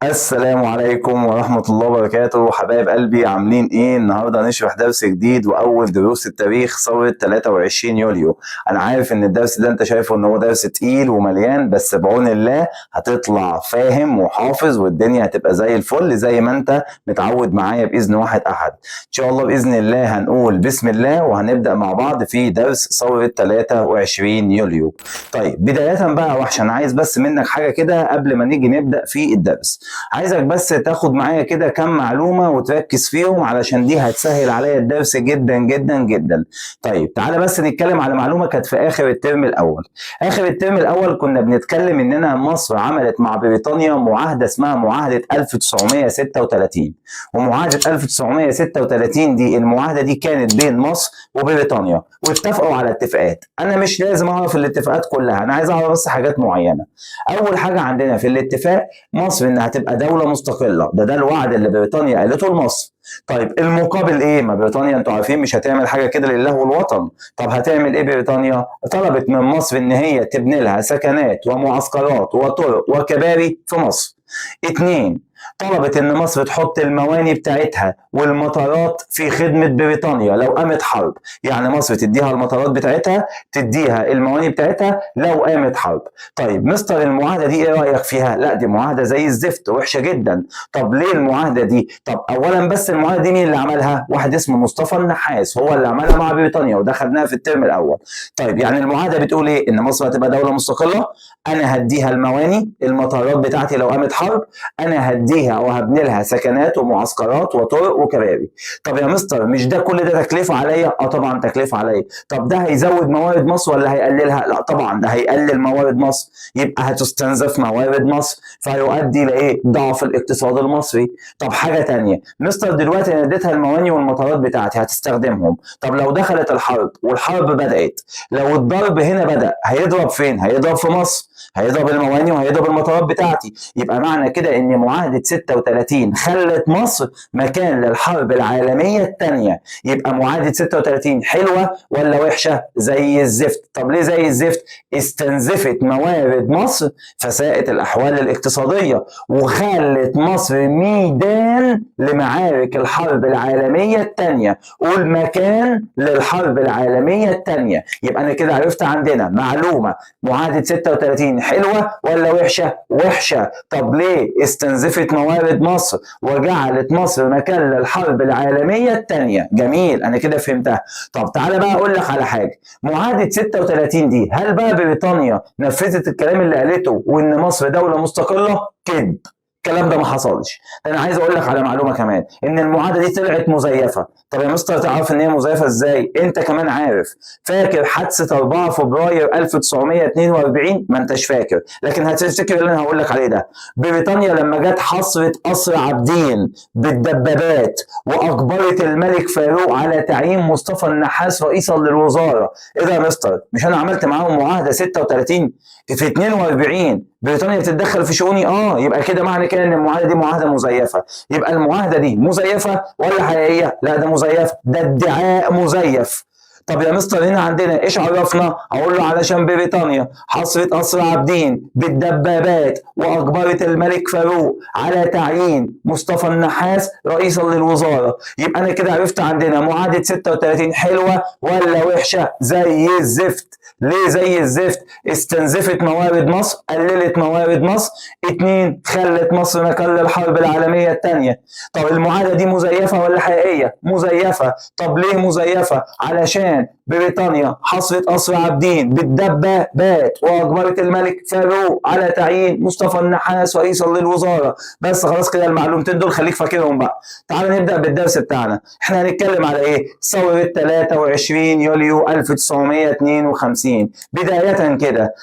السلام عليكم ورحمة الله وبركاته، حبايب قلبي، عاملين ايه؟ النهارده هنشرح درس جديد واول دروس التاريخ ثورة 23 يوليو. انا عارف ان الدرس ده انت شايفه ان هو درس تقيل ومليان، بس بعون الله هتطلع فاهم وحافظ والدنيا هتبقى زي الفل زي ما انت متعود معايا باذن واحد احد. ان شاء الله باذن الله هنقول بسم الله وهنبدأ مع بعض في درس ثورة 23 يوليو. طيب بداية بقى وحش، عايز بس منك حاجة كده قبل ما نيجي نبدأ في الدرس. عايزك بس تاخد معايا كده كام معلومة وتركز فيهم علشان دي هتسهل عليا الدرس جدا جدا جدا. طيب تعالى بس نتكلم على معلومة كانت في آخر الترم الأول. آخر الترم الأول كنا بنتكلم إننا مصر عملت مع بريطانيا معاهدة اسمها معاهدة 1936. ومعاهدة 1936 دي المعاهدة دي كانت بين مصر وبريطانيا، واتفقوا على اتفاقات. أنا مش لازم أعرف الاتفاقات كلها، أنا عايز أعرف بس حاجات معينة. أول حاجة عندنا في الاتفاق مصر إنها هتبقى دولة مستقلة، ده الوعد اللي بريطانيا قالته لمصر. طيب المقابل ايه؟ ما بريطانيا انتوا عارفين مش هتعمل حاجه كده لله والوطن. طب هتعمل ايه بريطانيا؟ طلبت من مصر ان هي تبني لها سكنات ومعسكرات وطرق وكباري في مصر. اتنين، طلبت ان مصر تحط المواني بتاعتها والمطارات في خدمة بريطانيا لو قامت حرب. يعني مصر تديها المطارات بتاعتها، تديها المواني بتاعتها لو قامت حرب. طيب مستر المعاهدة دي ايه رأيك فيها؟ لا دي معاهدة زي الزفت، وحشة جدا. طب ليه المعاهدة دي؟ طب اولا بس المعاهدة دي مين اللي عملها؟ واحد اسمه مصطفى النحاس هو اللي عملها مع بريطانيا، وده خدناها في الترم الاول. طيب يعني المعاهدة بتقول ايه؟ ان مصر هتبقى دولة مستقلة، انا هديها المواني المطارات بتاعتي لو قامت حرب، انا هديها وهبني لها سكنات ومعسكرات وطرق وكباري. طب يا مستر مش ده كل ده تكلفه عليا؟ طبعا تكلفه عليا. طب ده هيزود موارد مصر ولا هيقللها؟ لا طبعا ده هيقلل موارد مصر، يبقى هتستنزف موارد مصر فهيؤدي لايه؟ ضعف الاقتصاد المصري. طب حاجه تانية، مستر دلوقتي انا اديتها المواني والمطارات بتاعتي هتستخدمهم، طب لو دخلت الحرب والحرب بدات، لو الضرب هنا بدا هيضرب فين؟ هيضرب في مصر، هيضرب المواني وهيضرب المطارات بتاعتي. يبقى معنى كده ان معاهده 36 خلت مصر مكان للحرب العالميه الثانيه. يبقى معاهده 36 حلوه ولا وحشه؟ زي الزفت. طب ليه زي الزفت؟ استنزفت موارد مصر فساءت الاحوال الاقتصاديه، وخلت مصر ميدان لمعارك الحرب العالميه الثانيه، والمكان للحرب العالميه الثانيه. يبقى انا كده عرفت عندنا معلومه، معاهده 36 حلوه ولا وحشه؟ وحشه. طب ليه؟ استنزفت موارد مصر وجعلت مصر مكان للحرب العالميه الثانيه. جميل، انا كده فهمتها. طب تعالى بقى اقول لك على حاجه، معاهده 36 دي هل بقى بريطانيا نفذت الكلام اللي قالته وان مصر دوله مستقله؟ كذب، الكلام ده ما حصلش. انا عايز اقول لك على معلومه كمان، ان المعاهده دي طلعت مزيفه. طب يا مستر تعرف ان هي مزيفه ازاي؟ انت كمان عارف. فاكر حادثه 4 فبراير 1942؟ ما انتش فاكر، لكن هتفتكر اللي انا هقول لك عليه ده. بريطانيا لما جت حصرت قصر عابدين بالدبابات واجبرت الملك فاروق على تعيين مصطفى النحاس رئيسا للوزاره. ايه ده يا مستر؟ مش انا عملت معاهم معاهده 36 في 42 بريطانيا بتتدخل في شؤوني؟ يبقى كده معنى كده ان المعاهده دي معاهده مزيفه. يبقى المعاهده دي مزيفه ولا حقيقيه؟ لا ده مزيفه، ده ادعاء مزيف. طب يا مستر هنا عندنا ايش عرفنا؟ اقول له علشان بريطانيا حصرت قصر عابدين بالدبابات واجبرت الملك فاروق على تعيين مصطفى النحاس رئيسا للوزاره. يبقى انا كده عرفت عندنا معاهده 36 حلوه ولا وحشه؟ زي الزفت. ليه زي الزفت؟ استنزفت موارد مصر، قللت موارد مصر. اتنين، خلت مصر مكان للحرب العالميه الثانيه. طب المعاهده دي مزيفه ولا حقيقيه؟ مزيفه. طب ليه مزيفه؟ علشان بريطانيا حصرت قصر عابدين بالدبابات واجبرت الملك فاروق على تعيين مصطفى النحاس رئيسا للوزاره. بس خلاص كده المعلومتين دول خليك فاكرهم بقى. تعال نبدا بالدرس بتاعنا. احنا هنتكلم على ايه؟ ثوره 23 يوليو 1952. بدايه كده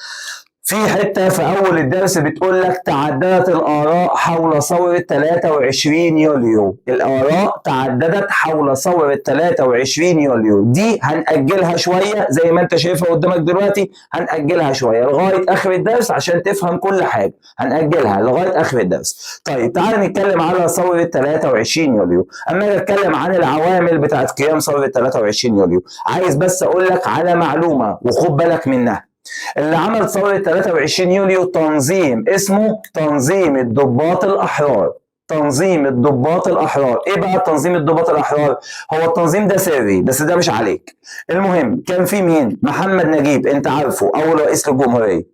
في حته في اول الدرس بتقول لك تعددت الاراء حول ثوره 23 يوليو. الاراء تعددت حول ثوره 23 يوليو، دي هنأجلها شويه زي ما انت شايفها قدامك دلوقتي، هنأجلها شويه لغايه اخر الدرس عشان تفهم كل حاجه، هنأجلها لغايه اخر الدرس. طيب تعال نتكلم على ثوره 23 يوليو. اما اجي اتكلم عن العوامل بتاعت قيام ثوره 23 يوليو، عايز بس اقول لك على معلومه وخد بالك منها. اللي عمل ثورة 23 يوليو تنظيم اسمه تنظيم الضباط الأحرار. تنظيم الضباط الأحرار. إيه بقى تنظيم الضباط الأحرار؟ هو التنظيم ده سري بس ده مش عليك. المهم كان في مين؟ محمد نجيب أنت عارفه أول رئيس للجمهورية.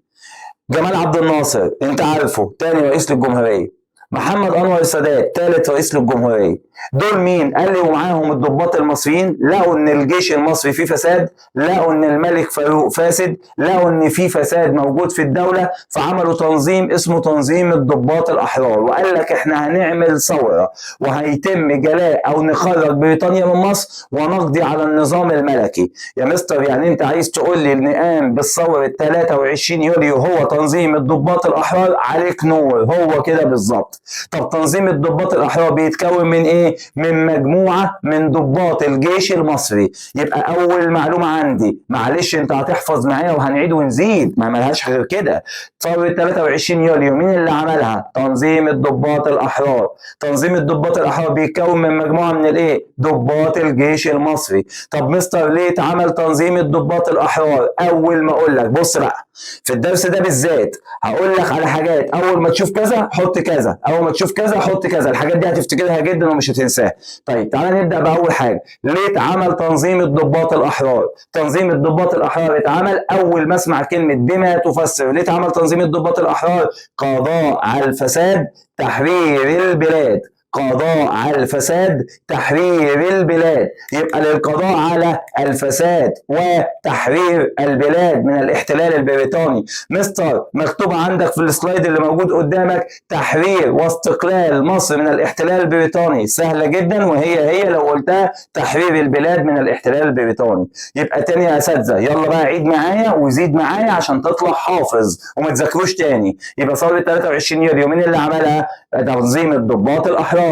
جمال عبد الناصر أنت عارفه تاني رئيس للجمهورية. محمد انور السادات ثالث رئيس للجمهوريه. دول مين؟ قال لي ومعاهم الضباط المصريين لقوا ان الجيش المصري فيه فساد، لقوا ان الملك فاروق فاسد، لقوا ان في فساد موجود في الدوله، فعملوا تنظيم اسمه تنظيم الضباط الاحرار، وقال لك احنا هنعمل ثوره وهيتم جلاء او نخرج بريطانيا من مصر ونقضي على النظام الملكي. يا مستر يعني انت عايز تقول لي ان قام بالثوره 23 يوليو هو تنظيم الضباط الاحرار؟ عليك نور، هو كده بالظبط. طب تنظيم الضباط الاحرار بيتكون من ايه؟ من مجموعه من ضباط الجيش المصري. يبقى اول معلومه عندي، معلش انت هتحفظ معايا وهنعيد ونزيد، ما ملهاش غير كده. ثوره 23 يوليو مين اللي عملها؟ تنظيم الضباط الاحرار. تنظيم الضباط الاحرار بيتكون من مجموعه من الايه؟ ضباط الجيش المصري. طب مستر ليه اتعمل تنظيم الضباط الاحرار؟ اول ما اقول لك بص بقى، في الدرس ده بالذات هقول لك على حاجات، اول ما تشوف كذا حط كذا، اول ما تشوف كذا حط كذا، الحاجات دي هتفتكرها جدا ومش هتنساها. طيب تعالى نبدا باول حاجه، ليه اتعمل تنظيم الضباط الاحرار؟ تنظيم الضباط الاحرار اتعمل اول ما اسمع كلمه بما تفسر. ليه اتعمل تنظيم الضباط الاحرار؟ قضاء على الفساد، تحرير البلاد. قضاء على الفساد، تحرير البلاد. يبقى للقضاء على الفساد وتحرير البلاد من الاحتلال البريطاني. مستر مكتوب عندك في السلايد اللي موجود قدامك تحرير واستقلال مصر من الاحتلال البريطاني، سهله جدا وهي لو قلتها تحرير البلاد من الاحتلال البريطاني. يبقى تاني يا اساتذه يلا بقى عيد معايا وزيد معايا عشان تطلع حافظ وما تذاكروش تاني. يبقى ثوره 23 يوليو مين اللي عملها؟ تنظيم الضباط الاحرار.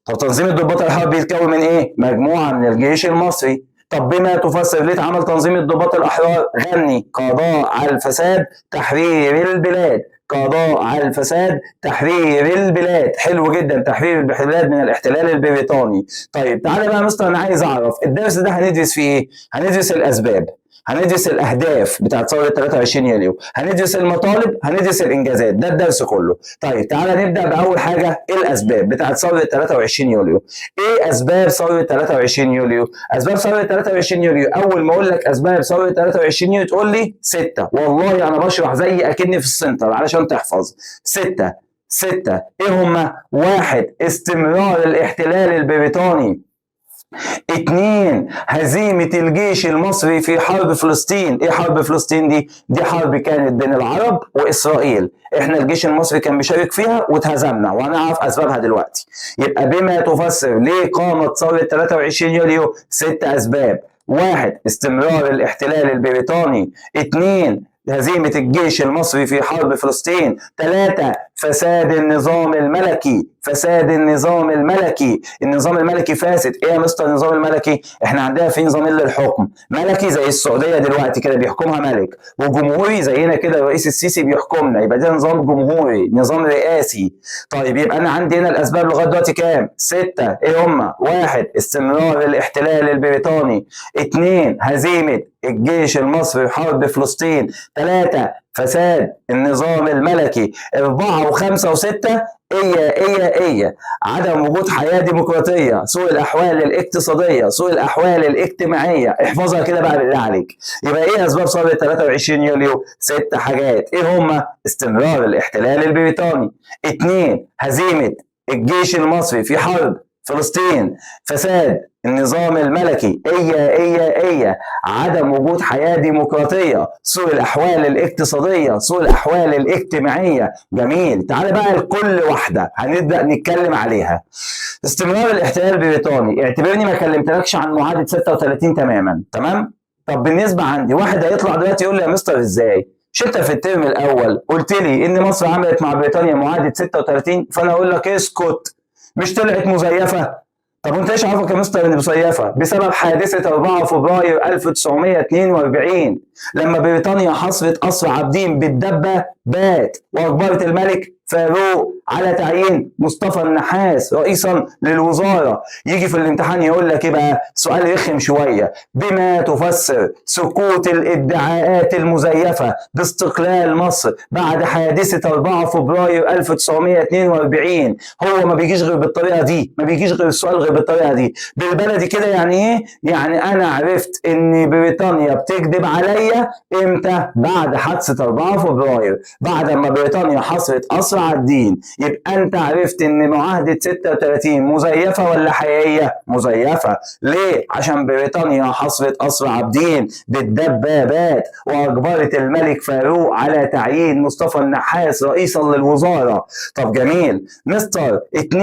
طب تنظيم الضباط الاحرار بيتكون من ايه؟ مجموعه من الجيش المصري. طب بما تفسر ليه اتعمل تنظيم الضباط الاحرار؟ غني قضاء على الفساد، تحرير البلاد. قضاء على الفساد، تحرير البلاد. حلو جدا، تحرير البلاد من الاحتلال البريطاني. طيب تعالى بقى يا مستر انا عايز اعرف الدرس ده هندرس فيه ايه؟ هندرس الاسباب، هندرس الاهداف بتاعت ثوره 23 يوليو، هندرس المطالب، هندرس الانجازات، ده الدرس كله. طيب تعالى نبدا باول حاجه، ايه الاسباب بتاعت ثوره 23 يوليو؟ ايه اسباب ثوره 23 يوليو؟ اسباب ثوره 23 يوليو، اول ما اقول لك اسباب ثوره 23 يوليو تقول لي 6. والله انا بشرح زي اكني في السنتر علشان تحفظ. 6. ايه هما؟ 1. استمرار الاحتلال البريطاني. 2. هزيمة الجيش المصري في حرب فلسطين. ايه حرب فلسطين دي؟ دي حرب كانت بين العرب وإسرائيل، احنا الجيش المصري كان بيشارك فيها واتهزمنا وهنعرف أسبابها دلوقتي. يبقى بما تفسر ليه قامت ثورة 23 يوليو؟ 6 أسباب. 1. استمرار الاحتلال البريطاني. 2. هزيمة الجيش المصري في حرب فلسطين. 3. فساد النظام الملكي. فساد النظام الملكي. النظام الملكي فاسد. ايه يا مستر النظام الملكي؟ احنا عندنا في نظامين للحكم، ملكي زي السعودية دلوقتي كده بيحكمها ملك، وجمهوري زينا كده الرئيس السيسي بيحكمنا، يبقى ده نظام جمهوري، نظام رئاسي. طيب يبقى انا عندي هنا الاسباب لغايه دلوقتي كام؟ 6. ايه هما؟ 1. استمرار الاحتلال البريطاني. 2. هزيمة الجيش المصري في حرب فلسطين. 3. فساد النظام الملكي. 4 و5 و6 ايه عدم وجود حياة ديمقراطية، سوء الأحوال الاقتصادية، سوء الأحوال الاجتماعية. احفظها كده بقى بالله عليك. يبقى ايه أسباب ثورة 23 يوليو؟ 6 حاجات. ايه هما؟ استمرار الاحتلال البريطاني. 2. هزيمة الجيش المصري في حرب فلسطين. فساد النظام الملكي. عدم وجود حياة ديمقراطية، سوء الأحوال الاقتصادية، سوء الأحوال الاجتماعية. جميل، تعالى بقى لكل واحدة هنبدأ نتكلم عليها. استمرار الاحتلال البريطاني، اعتبرني ما كلمتلكش عن معاهدة 36 تماما، تمام؟ طب بالنسبة عندي واحد هيطلع دلوقتي يقول لي يا مستر ازاي؟ مش انت في الترم الأول قلت لي إن مصر عملت مع بريطانيا معاهدة 36؟ فأنا أقول لك اسكت، مش طلعت مزيفة؟ طب وانت ايش عرفك يا مستر ان مزيفه؟ بسبب حادثه 4 فبراير 1942 لما بريطانيا حصرت قصر عابدين بالدبابات واجبرت الملك فاروق على تعيين مصطفى النحاس رئيسا للوزاره. يجي في الامتحان يقول لك ايه بقى؟ سؤال رخم شويه، بما تفسر سقوط الادعاءات المزيفه باستقلال مصر بعد حادثه 4 فبراير 1942. هو ما بيجيش غير بالطريقه دي، ما بيجيش غير السؤال غير بالطريقه دي. بالبلدي كده يعني ايه؟ يعني انا عرفت ان بريطانيا بتكذب عليا امتى؟ بعد حادثه 4 فبراير، بعد ما بريطانيا حصرت اسرى عابدين. يبقى انت عرفت ان معاهده 36 مزيفه ولا حقيقيه؟ مزيفه. ليه؟ عشان بريطانيا حصرت اسرى عابدين بالدبابات واجبرت الملك فاروق على تعيين مصطفى النحاس رئيسا للوزاره. طب جميل. مستر 2،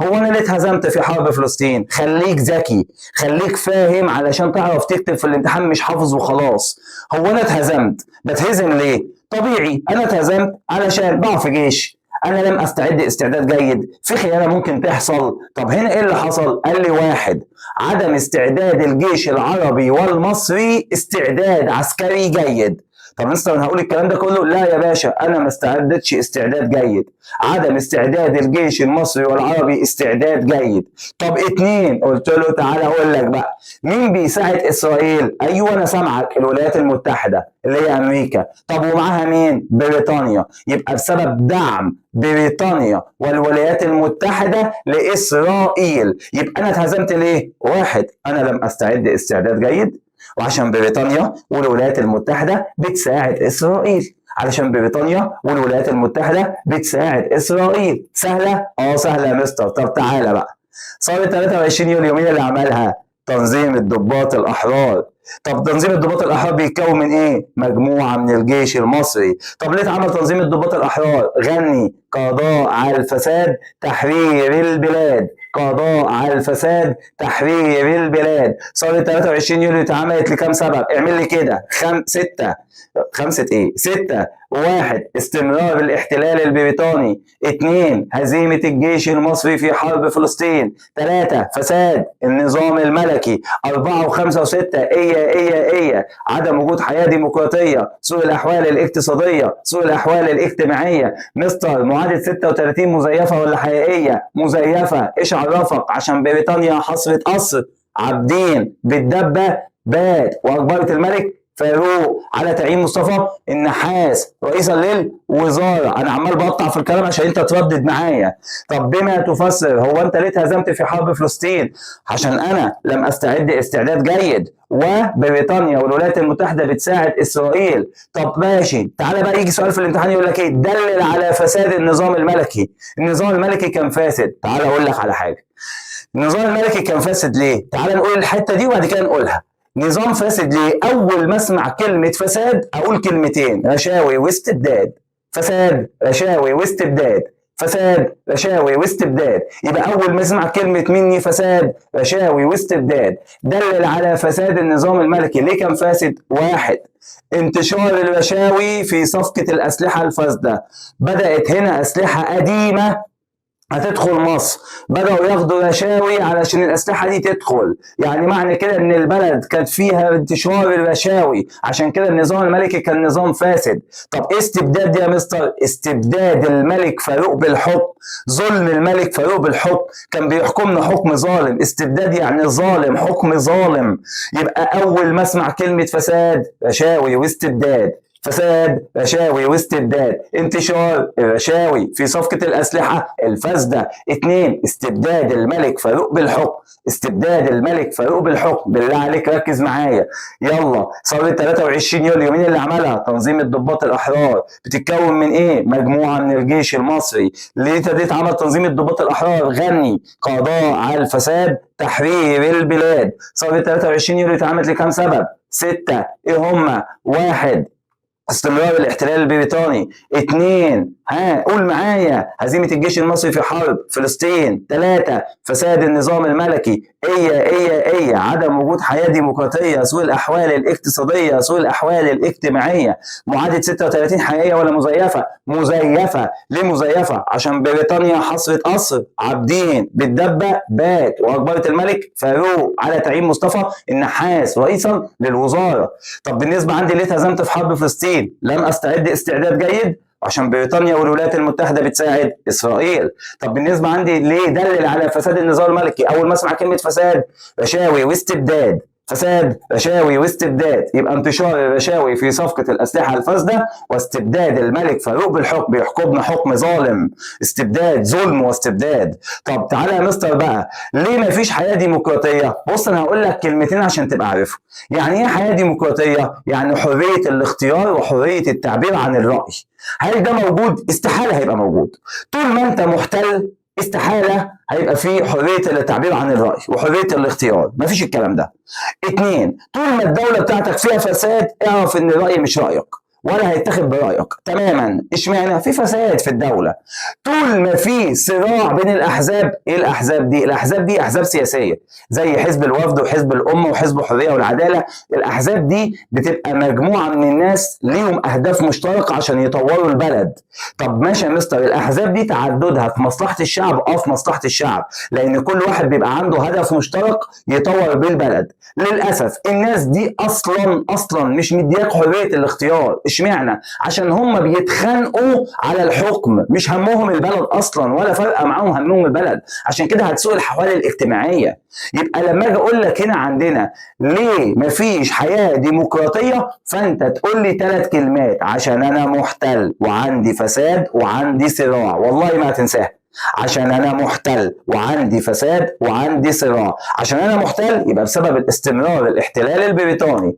هو انا ليه اتهزمت في حرب فلسطين؟ خليك ذكي، خليك فاهم علشان تعرف تكتب في الامتحان، مش حافظ وخلاص. هو انا اتهزمت، بتهزم ليه؟ طبيعي انا اتهزمت علشان ضعف جيش، انا لم استعد استعداد جيد، في خيانه ممكن تحصل. طب هنا ايه اللي حصل؟ قال لي 1، عدم استعداد الجيش العربي والمصري استعداد عسكري جيد. طب مستر انا هقول الكلام ده كله؟ لا يا باشا، انا ما استعدتش استعداد جيد. عدم استعداد الجيش المصري والعربي استعداد جيد. طب 2، قلت له تعالى اقول لك بقى، مين بيساعد اسرائيل؟ ايوه انا سامعك، الولايات المتحده اللي هي امريكا. طب ومعاها مين؟ بريطانيا. يبقى بسبب دعم بريطانيا والولايات المتحده لاسرائيل، يبقى انا اتهزمت ليه؟ 1، انا لم استعد استعداد جيد، وعشان بريطانيا والولايات المتحده بتساعد اسرائيل. علشان بريطانيا والولايات المتحده بتساعد اسرائيل. سهله؟ سهله يا مستر. طب تعالى بقى، ثوره 23 يوليو مين اللي عملها؟ تنظيم الضباط الاحرار. طب تنظيم الضباط الاحرار بيتكون من ايه؟ مجموعه من الجيش المصري. طب ليه اتعمل تنظيم الضباط الاحرار؟ غني قضاء على الفساد، تحرير البلاد. قضاء على الفساد، تحرير البلاد. ثوره 23 يوليو اتعملت لكام سبب؟ اعمل لي كده 6. 5 ايه؟ 6. 1، استمرار الاحتلال البريطاني. 2، هزيمة الجيش المصري في حرب فلسطين. 3، فساد النظام الملكي. 4 و5 و6 ايه؟ عدم وجود حياة ديمقراطية، سوء الأحوال الاقتصادية، سوء الأحوال الاجتماعية. مستر معاهدة 36 مزيفة ولا حقيقية؟ مزيفة. ايش عرفك؟ عشان بريطانيا حصرت قصر عابدين بالدبابات واجبرت الملك فاروق على تعيين مصطفى النحاس رئيسا للوزاره. انا عمال بقطع في الكلام عشان انت تردد معايا. طب بما تفسر، هو انت ليه اتهزمت في حرب فلسطين؟ عشان انا لم استعد استعداد جيد، وبريطانيا والولايات المتحده بتساعد اسرائيل. طب ماشي، تعالى بقى يجي سؤال في الامتحان يقول لك ايه؟ دلل على فساد النظام الملكي. النظام الملكي كان فاسد. تعالى اقول لك على حاجه. النظام الملكي كان فاسد ليه؟ تعالى نقول الحته دي وبعد كده نقولها. نظام فاسد ليه؟ اول ما اسمع كلمه فساد اقول كلمتين: رشاوي واستبداد. فساد، رشاوي واستبداد. فساد، رشاوي واستبداد. يبقى اول ما اسمع كلمه مني فساد، رشاوي واستبداد. دلل على فساد النظام الملكي. ليه كان فاسد؟ 1، انتشار الرشاوي في صفقه الاسلحه الفاسده. بدات هنا اسلحه قديمه هتدخل مصر، بدأوا ياخدوا رشاوي علشان الأسلحة دي تدخل. يعني معنى كده إن البلد كانت فيها انتشار الرشاوي، عشان كده النظام الملكي كان نظام فاسد. طب إيه استبداد يا مستر؟ استبداد الملك فاروق بالحكم، ظلم الملك فاروق بالحكم، كان بيحكمنا حكم ظالم. استبداد يعني ظالم، حكم ظالم. يبقى أول ما أسمع كلمة فساد، رشاوي واستبداد. فساد، رشاوي واستبداد. انتشار الرشاوي في صفقة الأسلحة الفاسدة. 2، استبداد الملك فاروق بالحكم. استبداد الملك فاروق بالحكم. بالله عليك ركز معايا. يلا، ثورة 23 يوليو مين اللي عملها؟ تنظيم الضباط الأحرار. بتتكون من إيه؟ مجموعة من الجيش المصري. ليه ابتديت عمل تنظيم الضباط الأحرار؟ غني قضاء على الفساد، تحرير البلاد. ثورة 23 يوليو اتعملت لكام سبب؟ 6. إيه هما؟ 1، استمرار الاحتلال البريطاني. 2، قول معايا، هزيمة الجيش المصري في حرب فلسطين. 3، فساد النظام الملكي. عدم وجود حياة ديمقراطية، سوء الأحوال الاقتصادية، سوء الأحوال الاجتماعية. معاهدة 36 حقيقية ولا مزيفة؟ مزيفة. ليه مزيفة؟ عشان بريطانيا حصرت قصر عابدين بالدبابات واجبرت الملك فاروق على تعيين مصطفى النحاس رئيسا للوزارة. طب بالنسبة عندي ليه اتهزمت في حرب فلسطين؟ لم استعد استعداد جيد، عشان بريطانيا والولايات المتحده بتساعد اسرائيل. طب بالنسبه عندي ليه دلل على فساد النظام الملكي؟ اول ما اسمع كلمه فساد، رشاوي واستبداد، فساد رشاوي واستبداد، يبقى انتشار الرشاوي في صفقة الأسلحة الفاسدة واستبداد الملك فاروق بالحكم، بيحكمنا حكم ظالم، استبداد، ظلم واستبداد. طب تعالى يا مستر بقى، ليه ما فيش حياة ديمقراطية؟ بص أنا هقول لك كلمتين عشان تبقى عارفهم. يعني إيه حياة ديمقراطية؟ يعني حرية الاختيار وحرية التعبير عن الرأي. هل ده موجود؟ استحالة هيبقى موجود. طول ما أنت محتل استحالة هيبقى في حرية التعبير عن الرأي وحرية الاختيار، مفيش الكلام ده. اتنين، طول ما الدولة بتاعتك فيها فساد اعرف ان الرأي مش رأيك ولا هيتاخد برأيك تماما. اشمعنى؟ في فساد في الدولة. طول ما في صراع بين الأحزاب، ايه الأحزاب دي؟ الأحزاب دي أحزاب سياسية زي حزب الوفد وحزب الأمة وحزب الحرية والعدالة. الأحزاب دي بتبقى مجموعة من الناس ليهم أهداف مشتركة عشان يطوروا البلد. طب ماشي يا مستر، الأحزاب دي تعددها في مصلحة الشعب؟ في مصلحة الشعب، لأن كل واحد بيبقى عنده هدف مشترك يطور بيه البلد. للأسف الناس دي أصلا مش مدياك حرية الاختيار. اشمعنى؟ عشان هم بيتخانقوا على الحكم، مش همهم البلد اصلا ولا فارقه معاهم همهم البلد. عشان كده هتسوق الاحوال الاجتماعيه. يبقى لما اجي اقول لك هنا عندنا ليه مفيش حياه ديمقراطيه، فانت تقول لي 3 كلمات: عشان انا محتل وعندي فساد وعندي صراع. والله ما هتنساها. عشان انا محتل وعندي فساد وعندي صراع. عشان انا محتل يبقى بسبب الاستمرار الاحتلال البريطاني.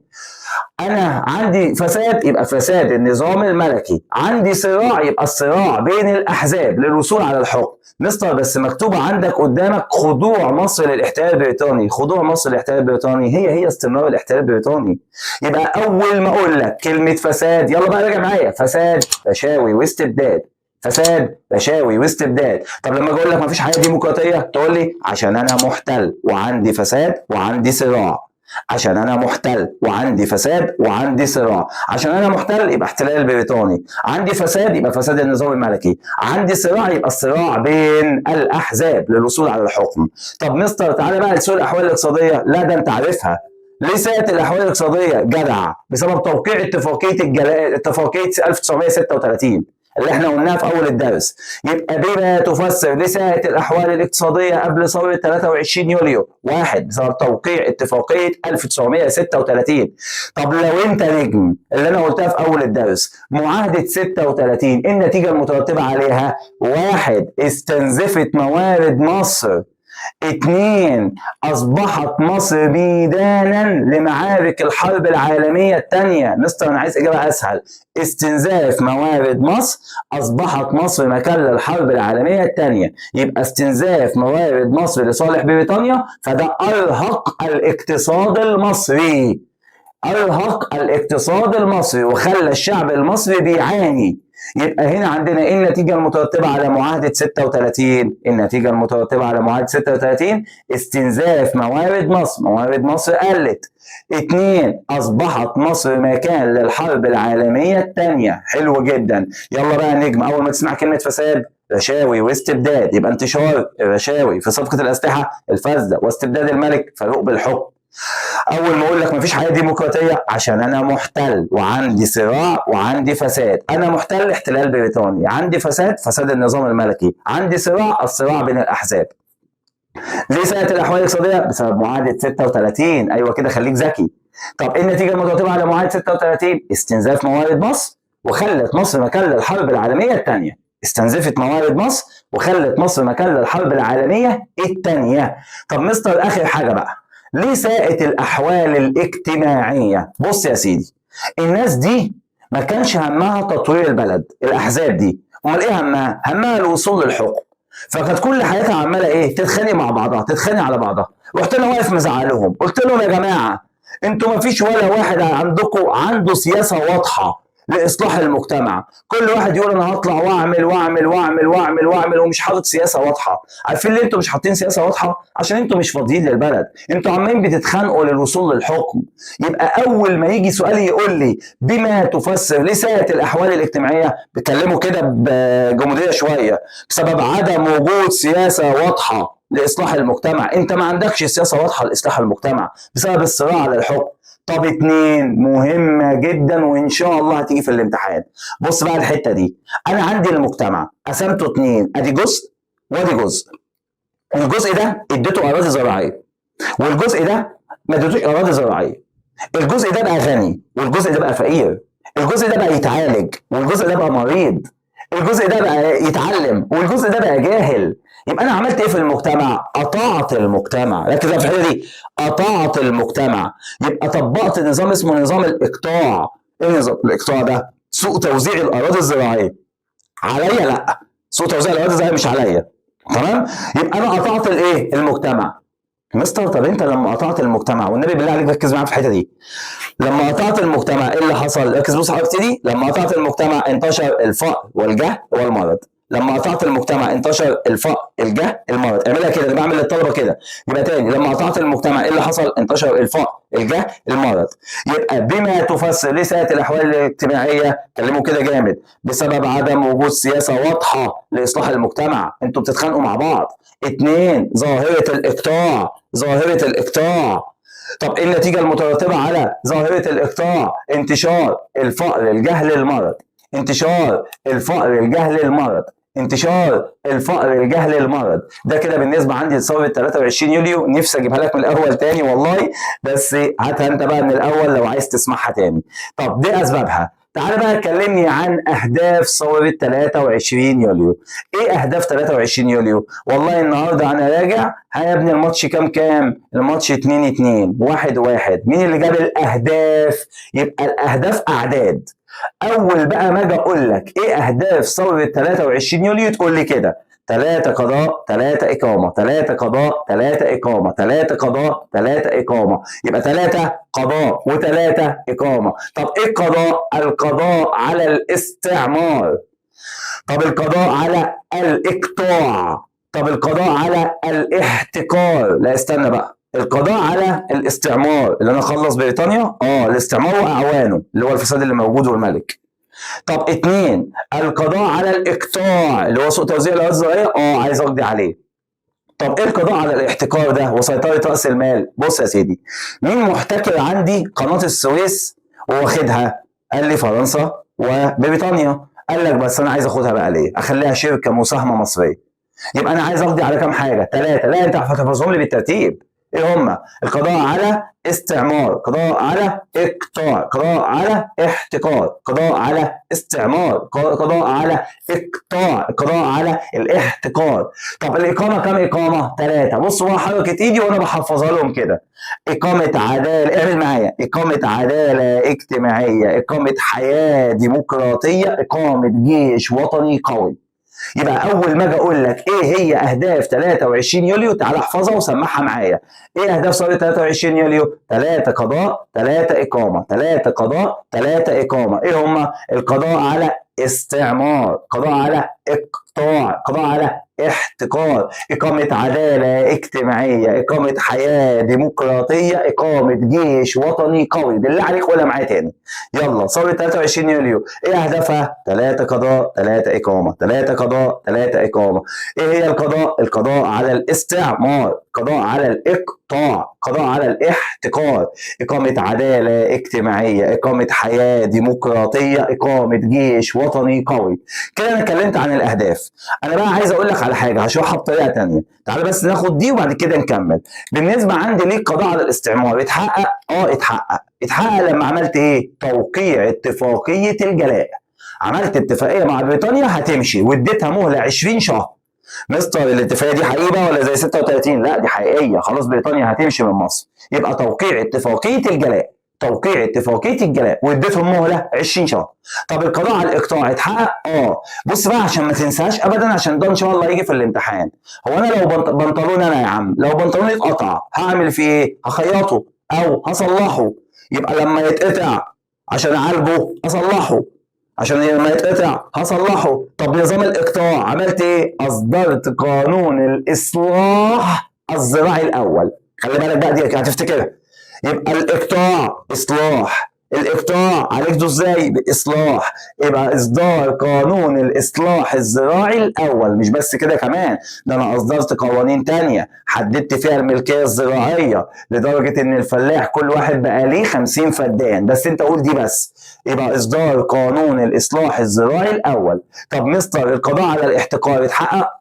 انا عندي فساد يبقى فساد النظام الملكي. عندي صراع يبقى الصراع بين الاحزاب للوصول على الحكم. مستر بس مكتوبه عندك قدامك خضوع مصر للاحتلال البريطاني. خضوع مصر للاحتلال البريطاني هي استمرار الاحتلال البريطاني. يبقى اول ما اقول لك كلمه فساد، يلا بقى راجع معايا: فساد رشاوي واستبداد، فساد رشاوي واستبداد. طب لما اقول لك مفيش حياه ديمقراطيه تقول لي: عشان انا محتل وعندي فساد وعندي صراع. عشان انا محتل وعندي فساد وعندي صراع. عشان انا محتل يبقى احتلال البريطاني، عندي فساد يبقى فساد النظام الملكي، عندي صراع يبقى الصراع بين الاحزاب للوصول على الحكم. طب مستر تعالى بقى لسوء الاحوال الاقتصاديه. لا ده انت عارفها. ليه ساءت الاحوال الاقتصاديه؟ جدع، بسبب توقيع اتفاقيه 1936 اللي احنا قلناها في اول الدرس. يبقى بما تفسر لساءة الاحوال الاقتصاديه قبل ثوره 23 يوليو: 1. بسبب توقيع اتفاقيه 1936. طب لو انت نجم اللي انا قلتها في اول الدرس، معاهده 36 النتيجه المترتبه عليها: 1. استنزفت موارد مصر. 2. أصبحت مصر ميدانا لمعارك الحرب العالمية الثانية. مستر أنا عايز إجابة أسهل: استنزاف موارد مصر، أصبحت مصر مكان للحرب العالمية الثانية. يبقى استنزاف موارد مصر لصالح بريطانيا، فده أرهق الاقتصاد المصري. أرهق الاقتصاد المصري وخلى الشعب المصري بيعاني. يبقى هنا عندنا ايه النتيجة المترتبة على معاهدة 36؟ النتيجة المترتبة على معاهدة 36: استنزاف موارد مصر، موارد مصر قلت. 2. أصبحت مصر مكان للحرب العالمية الثانية. حلو جدا. يلا بقى نجم، أول ما تسمع كلمة فساد رشاوي واستبداد يبقى انتشار الرشاوي في صفقة الأسلحة الفاسدة واستبداد الملك فاروق بالحكم. اول ما اقول لك مفيش حياه ديمقراطيه: عشان انا محتل وعندي صراع وعندي فساد. انا محتل احتلال بريطاني، عندي فساد النظام الملكي، عندي صراع الصراع بين الاحزاب. ليه ساءت الاحوال الاقتصاديه؟ بسبب معاهده 36. ايوه كده، خليك ذكي. طب ايه النتيجه المترتبه على معاهده 36؟ استنزاف موارد مصر وخلت مصر مكان للحرب العالميه الثانيه. استنزفت موارد مصر وخلت مصر مكان للحرب العالميه الثانيه. طب مستر اخر حاجه بقى: ليه ساءت الاحوال الاجتماعيه؟ بص يا سيدي، الناس دي ما كانش همها تطوير البلد، الاحزاب دي. امال ايه همها؟ همها الوصول للحكم. فكانت كل حياتها عماله ايه؟ تتخانق مع بعضها، تتخانق على بعضها. رحت انا واقف مزعلهم، قلت لهم: يا جماعه انتوا ما فيش ولا واحد عندكم عنده سياسه واضحه لاصلاح المجتمع. كل واحد يقول انا هطلع واعمل واعمل واعمل واعمل واعمل ومش حاطط سياسه واضحه. عارفين ليه انتوا مش حاطين سياسه واضحه؟ عشان انتوا مش فاضيين للبلد، انتوا عمالين بتتخانقوا للوصول للحكم. يبقى اول ما يجي سؤال يقول لي بما تفسر لساءة الاحوال الاجتماعيه، بيتكلموا كده بجموديه شويه: بسبب عدم وجود سياسه واضحه لاصلاح المجتمع. انت ما عندكش سياسه واضحه لاصلاح المجتمع بسبب الصراع على الحكم. طب 2 مهمة جدا وإن شاء الله هتيجي في الامتحان. بص بقى الحتة دي، أنا عندي المجتمع قسمته 2، أدي جزء وأدي جزء. الجزء ده اديته أراضي زراعية، والجزء ده ما اديتوش أراضي زراعية. الجزء ده بقى غني والجزء ده بقى فقير. الجزء ده بقى يتعالج والجزء ده بقى مريض. الجزء ده بقى يتعلم والجزء ده بقى جاهل. يبقى انا عملت ايه في المجتمع؟ قطعت المجتمع. ركز في الحته دي، قطعت المجتمع. يبقى طبقت نظام اسمه نظام الاقطاع. ايه نظام الاقطاع ده؟ سوء توزيع الاراضي الزراعيه. عليا؟ لا، سوء توزيع الاراضي الزراعيه مش عليا. تمام؟ يبقى انا قطعت الايه؟ المجتمع. مستر طب انت لما قطعت المجتمع، والنبي بالله عليك ركز معايا في الحته دي، لما قطعت المجتمع ايه اللي حصل؟ ركز بص حضرتك، لما قطعت المجتمع انتشر الفقر والجهل والمرض. لما قطعت المجتمع انتشر الفقر الجهل المرض. اعملها كده، انا بعمل للطلبه كده. يبقى تاني، لما قطعت المجتمع ايه اللي حصل؟ انتشر الفقر الجهل المرض. يبقى بما تفسر ليه ساءت الاحوال الاجتماعيه، كلموا كده جامد، بسبب عدم وجود سياسه واضحه لاصلاح المجتمع. انتوا بتتخانقوا مع بعض. 2 ظاهره الاقطاع. ظاهره الاقطاع. طب ايه النتيجه المترتبه على ظاهره الاقطاع؟ انتشار الفقر الجهل المرض. انتشار الفقر الجهل المرض. انتشار الفقر الجهل المرض. ده كده بالنسبه عندي لثوره 23 يوليو. نفسي اجيبها لك من الاول تاني والله، بس هاتها انت بقى من الاول لو عايز تسمعها تاني. طب دي اسبابها. تعالى بقى كلمني عن اهداف ثوره 23 يوليو. ايه اهداف 23 يوليو؟ والله النهارده انا راجع، يا ابني الماتش كام؟ الماتش 2-2 1-1. مين اللي جاب الاهداف؟ يبقى الاهداف اعداد. اول بقى ما اجي اقول لك ايه اهداف ثوره 23 يوليو، تقول لي كده: 3 قضاء 3 اقامه، 3 قضاء 3 اقامه، 3 قضاء 3 اقامه. يبقى 3 قضاء و3 اقامه. طب ايه القضاء؟ القضاء على الاستعمار. طب القضاء على الاقطاع. طب القضاء على الاحتكار. لا استنى بقى، القضاء على الاستعمار اللي انا اخلص بريطانيا، الاستعمار واعوانه اللي هو الفساد اللي موجود والملك. طب 2 القضاء على الاقطاع اللي هو سوء توزيع الاراضي الزراعيه، عايز اقضي عليه. طب ايه القضاء على الاحتكار ده وسيطره راس المال؟ بص يا سيدي، مين محتكر عندي قناه السويس وواخدها؟ قال لي فرنسا وبريطانيا. قال لك بس انا عايز اخدها بقى ليه؟ اخليها شركه مساهمه مصريه. يبقى انا عايز اقضي على كام حاجه؟ 3. لا انت هتحفظهم لي بالترتيب. ايه هم؟ القضاء على استعمار، قضاء على اقطاع، قضاء على احتكار، قضاء على استعمار، قضاء على اقطاع، قضاء على الاحتكار. طب الاقامه كام اقامه؟ 3. بصوا بقى حركه ايدي وانا بحفظها لهم كده: اقامه عداله، اعمل معايا: اقامه عداله اجتماعيه، اقامه حياه ديمقراطيه، اقامه جيش وطني قوي. يبقى اول ما اجي اقول لك ايه هي اهداف 23 يوليو، تعال احفظها وسمعها معايا. ايه اهداف ثوره 23 يوليو؟ 3 قضاء 3 اقامه، 3 قضاء 3 اقامه. ايه هما؟ القضاء على استعمار، قضاء على اقطاع، قضاء على احتكار، إقامة عدالة اجتماعية، إقامة حياة ديمقراطية، إقامة جيش وطني قوي. بالله عليك قولها معايا تاني. يلا ثورة 23 يوليو إيه أهدافها؟ 3 قضاء 3 إقامة، 3 قضاء 3 إقامة. إيه هي القضاء؟ القضاء على الاستعمار، قضاء على الإقطاع، قضاء على الاحتكار، إقامة عدالة اجتماعية، إقامة حياة ديمقراطية، إقامة جيش وطني قوي. كده أنا اتكلمت عن الأهداف. أنا بقى عايز أقول لك على حاجة هشرحها بطريقة تانية. تعال بس ناخد دي وبعد كده نكمل. بالنسبة عندي ليه القضاء على الاستعمار اتحقق؟ اتحقق لما عملت إيه؟ توقيع اتفاقية الجلاء. عملت اتفاقية مع بريطانيا هتمشي واديتها مهلة 20 شهر. مستر الاتفاقيه دي حقيقه ولا زي 36؟ لا دي حقيقيه، خلاص بريطانيا هتمشي من مصر. يبقى توقيع اتفاقيه الجلاء، توقيع اتفاقيه الجلاء واديتهم مهله 20 شهر. طب القضاء على الاقطاع اتحقق؟ بص بقى عشان ما تنساش ابدا، عشان ده ان شاء الله هيجي في الامتحان. هو انا لو بنطلون، انا يا عم لو بنطلوني اتقطع هعمل فيه ايه؟ هخيطه او هصلحه. يبقى لما يتقطع عشان اعالجه اصلحه، عشان لما يتقطع هصلحه. طب نظام الاقطاع عملت ايه؟ اصدرت قانون الاصلاح الزراعي الاول. خلي بالك بقى دي هتفتكرها. يبقى الاقطاع اصلاح، الاقطاع عالجته ازاي؟ باصلاح. يبقى اصدار قانون الاصلاح الزراعي الاول. مش بس كده كمان، ده انا اصدرت قوانين تانية حددت فيها الملكيه الزراعيه لدرجه ان الفلاح كل واحد بقى ليه 50 فدان. بس انت قول دي بس. يبقى اصدار قانون الاصلاح الزراعي الاول. طب مستر القضاء على الاحتكار اتحقق؟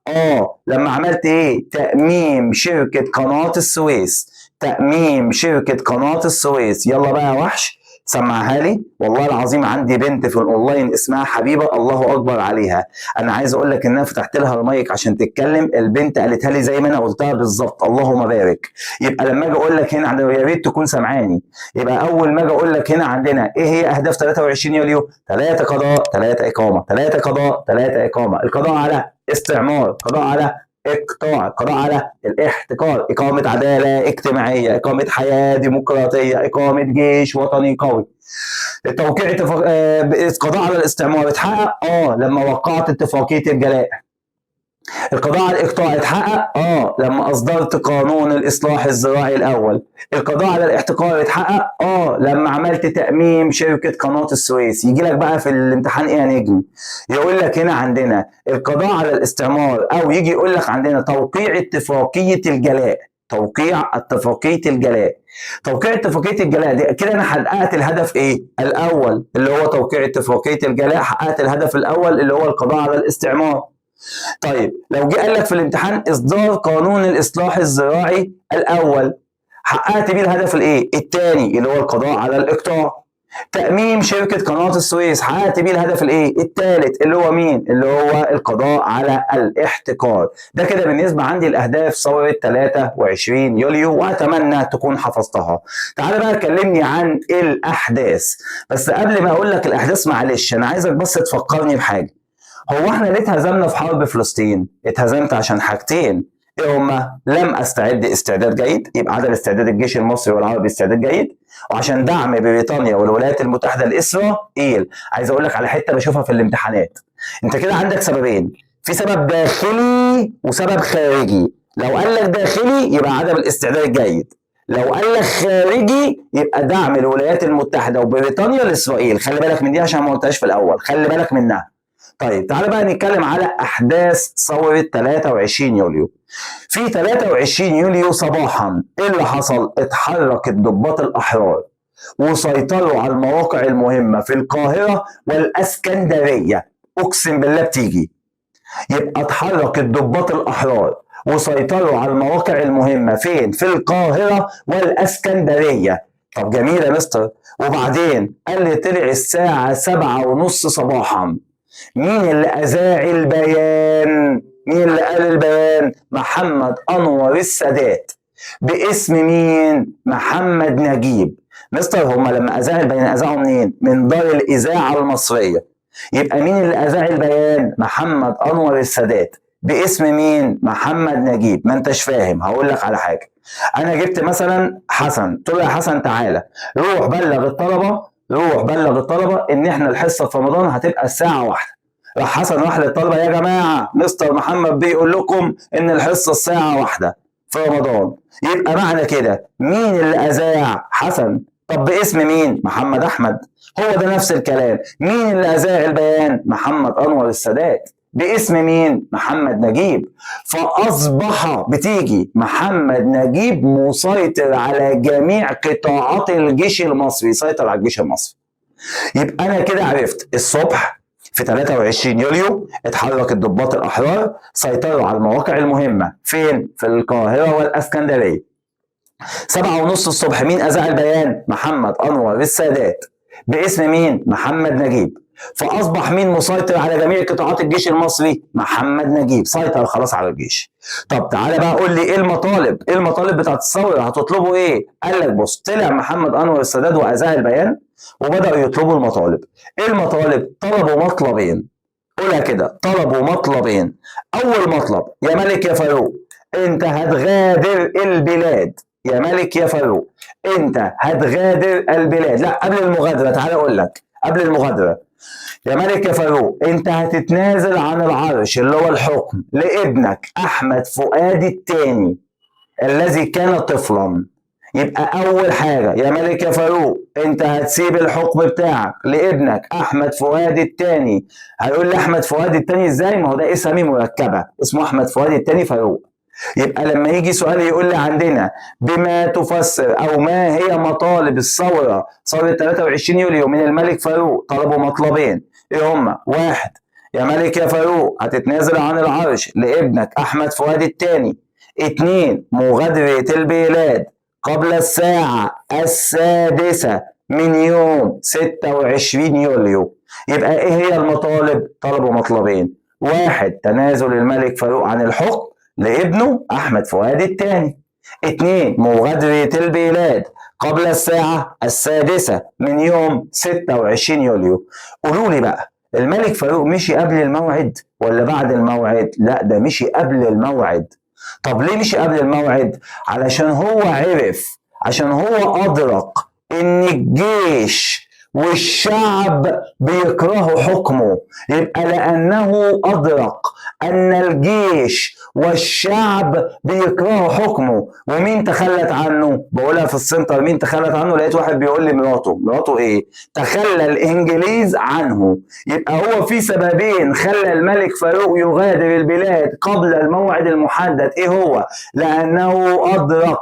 لما عملت ايه؟ تأميم شركة قناة السويس. تأميم شركة قناة السويس. يلا بقى يا وحش سمعها لي. والله العظيم عندي بنت في الاونلاين اسمها حبيبه، الله اكبر عليها. انا عايز اقول لك ان انا فتحت لها المايك عشان تتكلم، البنت قالتها لي زي ما انا قلتها بالظبط، اللهم بارك. يبقى لما اجي اقول لك هنا عندنا، يا ريت تكون سامعاني، يبقى اول ما اجي اقول لك هنا عندنا ايه هي اهداف 23 يوليو؟ 3 قضاء 3 اقامه، 3 قضاء 3 اقامه. القضاء على استعمار، قضاء على اقطاع، قضاء على الاحتكار، إقامة عدالة اجتماعية، إقامة حياة ديمقراطية، إقامة جيش وطني قوي. التوقيع قضاء على الاستعمار اتحقق لما وقعت اتفاقية الجلاء. القضاء على الاقطاع اتحقق لما اصدرت قانون الاصلاح الزراعي الاول. القضاء على الاحتكار اتحقق لما عملت تأميم شركة قناة السويس. يجي لك بقى في الامتحان ايه يا نجم؟ يقول لك هنا عندنا القضاء على الاستعمار، او يجي يقول لك عندنا توقيع اتفاقية الجلاء. توقيع اتفاقية الجلاء. توقيع اتفاقية الجلاء دي كده انا حققت الهدف ايه؟ الاول اللي هو توقيع اتفاقية الجلاء، حققت الهدف الاول اللي هو القضاء على الاستعمار. طيب لو جه قال لك في الامتحان اصدار قانون الاصلاح الزراعي الاول، حققت بيه الهدف الايه؟ الثاني اللي هو القضاء على الاقطاع. تأميم شركة قناة السويس، حققت بيه الهدف الايه؟ الثالث اللي هو مين؟ اللي هو القضاء على الاحتكار. ده كده بالنسبة عندي الاهداف ثورة 23 يوليو، واتمنى تكون حفظتها. تعالى بقى كلمني عن الاحداث. بس قبل ما اقول لك الاحداث معلش انا عايزك بس تفكرني بحاجة. هو احنا ليه اتهزمنا في حرب فلسطين؟ اتهزمت عشان حاجتين. ايه هما؟ لم استعد استعداد جيد، يبقى عدم استعداد الجيش المصري والعربي استعداد جيد، وعشان دعم بريطانيا والولايات المتحده لاسرائيل. عايز اقول لك على حته بشوفها في الامتحانات. انت كده عندك سببين، في سبب داخلي وسبب خارجي. لو قال لك داخلي يبقى عدم الاستعداد الجيد، لو قال لك خارجي يبقى دعم الولايات المتحده وبريطانيا لاسرائيل. خلي بالك من دي عشان ما قلتهاش في الاول، خلي بالك منها. طيب تعالى بقى نتكلم على احداث ثوره 23 يوليو. في 23 يوليو صباحا ايه اللي حصل؟ اتحرك الضباط الاحرار وسيطروا على المواقع المهمه في القاهره والاسكندريه. اقسم بالله بتيجي. يبقى اتحرك الضباط الاحرار وسيطروا على المواقع المهمه فين؟ في القاهره والاسكندريه. طب جميل يا مستر، وبعدين قال لي طلع الساعه 7:30 صباحا. مين اللي أذاع البيان؟ مين اللي قال البيان؟ محمد أنور السادات. باسم مين؟ محمد نجيب. مستر هما لما أذاع البيان أذاعوا منين؟ من دار الإذاعة المصرية. يبقى مين اللي أذاع البيان؟ محمد أنور السادات. باسم مين؟ محمد نجيب. ما انتش فاهم، هقول لك على حاجة. أنا جبت مثلا حسن، قلت له يا حسن تعالى روح بلغ الطلبة إن إحنا الحصة في رمضان هتبقى الساعة 1. راح حسن راح للطلبة، يا جماعة مستر محمد بيقول لكم إن الحصة الساعة 1 في رمضان. يبقى معنى كده مين اللي أذاع؟ حسن. طب باسم مين؟ محمد أحمد. هو ده نفس الكلام. مين اللي أذاع البيان؟ محمد أنور السادات. باسم مين؟ محمد نجيب. فأصبح بتيجي محمد نجيب مسيطر على جميع قطاعات الجيش المصري، سيطر على الجيش المصري. يبقى أنا كده عرفت الصبح في 23 يوليو اتحرك الضباط الأحرار، سيطروا على المواقع المهمة فين؟ في القاهرة والأسكندرية. 7:30 الصبح مين أذاع البيان؟ محمد أنور السادات. باسم مين؟ محمد نجيب. فأصبح مين مسيطر على جميع قطاعات الجيش المصري؟ محمد نجيب. سيطر خلاص على الجيش. طب تعالى بقى قول لي ايه المطالب؟ ايه المطالب بتاعت الثورة؟ هتطلبوا ايه؟ قال لك بص، طلع محمد أنور السادات وأذاع البيان وبدأوا يطلبوا المطالب. ايه المطالب؟ طلبوا مطلبين. قولها كده، طلبوا مطلبين. أول مطلب، يا ملك يا فاروق انت هتغادر البلاد. يا ملك يا فاروق انت هتغادر البلاد. لا قبل المغادرة، تعالى اقول لك قبل المغادرة. يا ملك يا فاروق انت هتتنازل عن العرش اللي هو الحكم لابنك احمد فؤاد الثاني الذي كان طفلا. يبقى اول حاجه يا ملك يا فاروق انت هتسيب الحكم بتاعك لابنك احمد فؤاد الثاني. هيقول لي احمد فؤاد الثاني ازاي؟ ما هو ده اسامي مركبه، اسمه احمد فؤاد الثاني فاروق. يبقى لما يجي سؤال يقول لي عندنا بما تفسر او ما هي مطالب الثوره، ثوره 23 يوليو من الملك فاروق، طلبوا مطلبين. ايه هما؟ واحد، يا ملك يا فاروق هتتنازل عن العرش لابنك احمد فؤاد الثاني. اتنين، مغادرة البلاد قبل الساعة 6 من يوم 26 يوليو. يبقى ايه هي المطالب؟ طلبوا مطلبين. واحد، تنازل الملك فاروق عن الحكم لابنه احمد فؤاد الثاني. اتنين، مغادرة البلاد قبل الساعة 6 من يوم 26 يوليو. قولوا لي بقى، الملك فاروق مشي قبل الموعد ولا بعد الموعد؟ لا، ده مشي قبل الموعد. طب ليه مشي قبل الموعد؟ علشان هو عرف، عشان هو أدرك إن الجيش والشعب بيكرهوا حكمه. يبقى لأنه أدرك أن الجيش والشعب بيكرهوا حكمه. ومين تخلت عنه؟ بقولها في السنتر، مين تخلت عنه؟ لقيت واحد بيقول لي مراته ايه؟ تخلى الانجليز عنه. يبقى هو في سببين خلى الملك فاروق يغادر البلاد قبل الموعد المحدد. ايه هو؟ لانه ادرك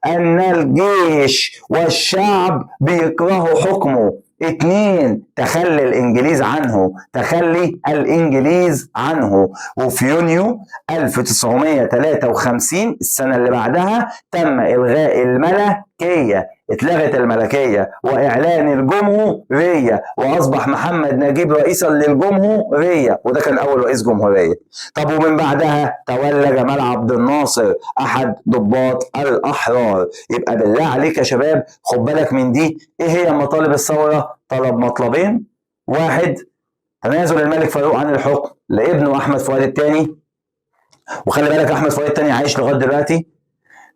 ان الجيش والشعب بيكرهوا حكمه. اتنين، تخلي الانجليز عنه، تخلي الانجليز عنه. وفي يونيو 1953 السنة اللي بعدها تم إلغاء الملكية، اتلغت الملكية وإعلان الجمهورية، وأصبح محمد نجيب رئيسا للجمهورية، وده كان أول رئيس جمهورية. طب ومن بعدها تولى جمال عبد الناصر أحد ضباط الأحرار. يبقى بالله عليك يا شباب خد بالك من دي. إيه هي مطالب الثورة؟ طلب مطلبين. واحد، تنازل الملك فاروق عن الحكم لابنه أحمد فؤاد الثاني، وخلي بالك احمد فؤاد الثاني عايش لغايه دلوقتي.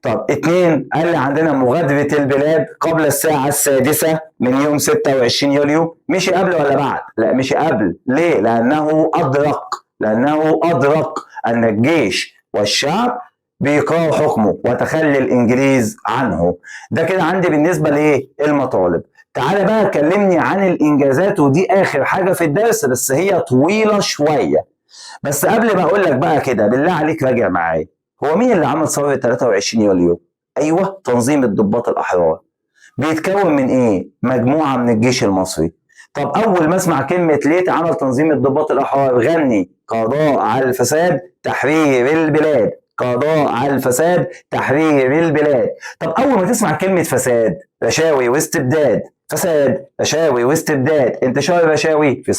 طب اتنين، قال لي عندنا مغادرة البلاد قبل الساعة 6 من يوم 26 يوليو. مشي قبل ولا بعد؟ لا مشي قبل. ليه؟ لأنه أدرك أن الجيش والشعب بيكرهوا حكمه وتخلي الإنجليز عنه. ده كده عندي بالنسبة لإيه؟ المطالب. تعالى بقى كلمني عن الإنجازات، ودي آخر حاجة في الدرس بس هي طويلة شوية. بس قبل ما اقول لك بقى كده بالله عليك راجع معايا، هو مين اللي عمل ثوره 23 يوليو؟ ايوه، تنظيم الضباط الاحرار. بيتكون من ايه؟ مجموعه من الجيش المصري. طب اول ما اسمع كلمه ليه عمل تنظيم الضباط الاحرار غني قضاء على الفساد تحرير البلاد، قضاء على الفساد تحرير البلاد. طب اول ما تسمع كلمه فساد، رشاوي واستبداد، فساد رشاوي واستبداد، انتشار الرشاوي في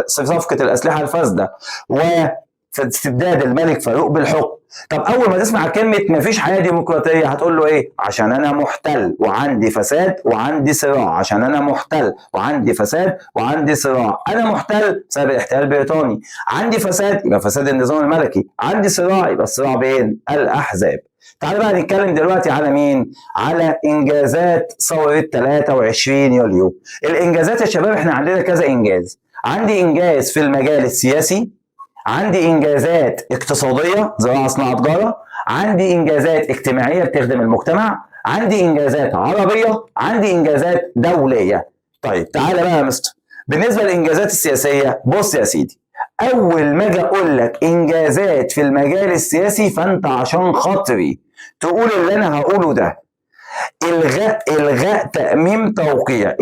صفقة الأسلحة الفاسدة واستبداد الملك فاروق بالحكم. طب أول ما تسمع كلمة مفيش حياة ديمقراطية هتقول له إيه؟ عشان أنا محتل وعندي فساد وعندي صراع. عشان أنا محتل وعندي فساد وعندي صراع. أنا محتل بسبب الاحتلال البريطاني، عندي فساد يبقى فساد النظام الملكي، عندي صراع يبقى الصراع بين الأحزاب. تعالى بقى نتكلم دلوقتي على مين؟ على انجازات ثورة 23 يوليو. الانجازات يا شباب احنا عندنا كذا انجاز. عندي انجاز في المجال السياسي، عندي انجازات اقتصادية زراعة صناعة تجارة، عندي انجازات اجتماعية بتخدم المجتمع، عندي انجازات عربية، عندي انجازات دولية. طيب تعالى بقى يا مستر، بالنسبة للانجازات السياسية بص يا سيدي، اول ما اجي اقول لك انجازات في المجال السياسي فانت عشان خاطري تقول اللي انا هقوله ده: الغاء تأميم توقيع،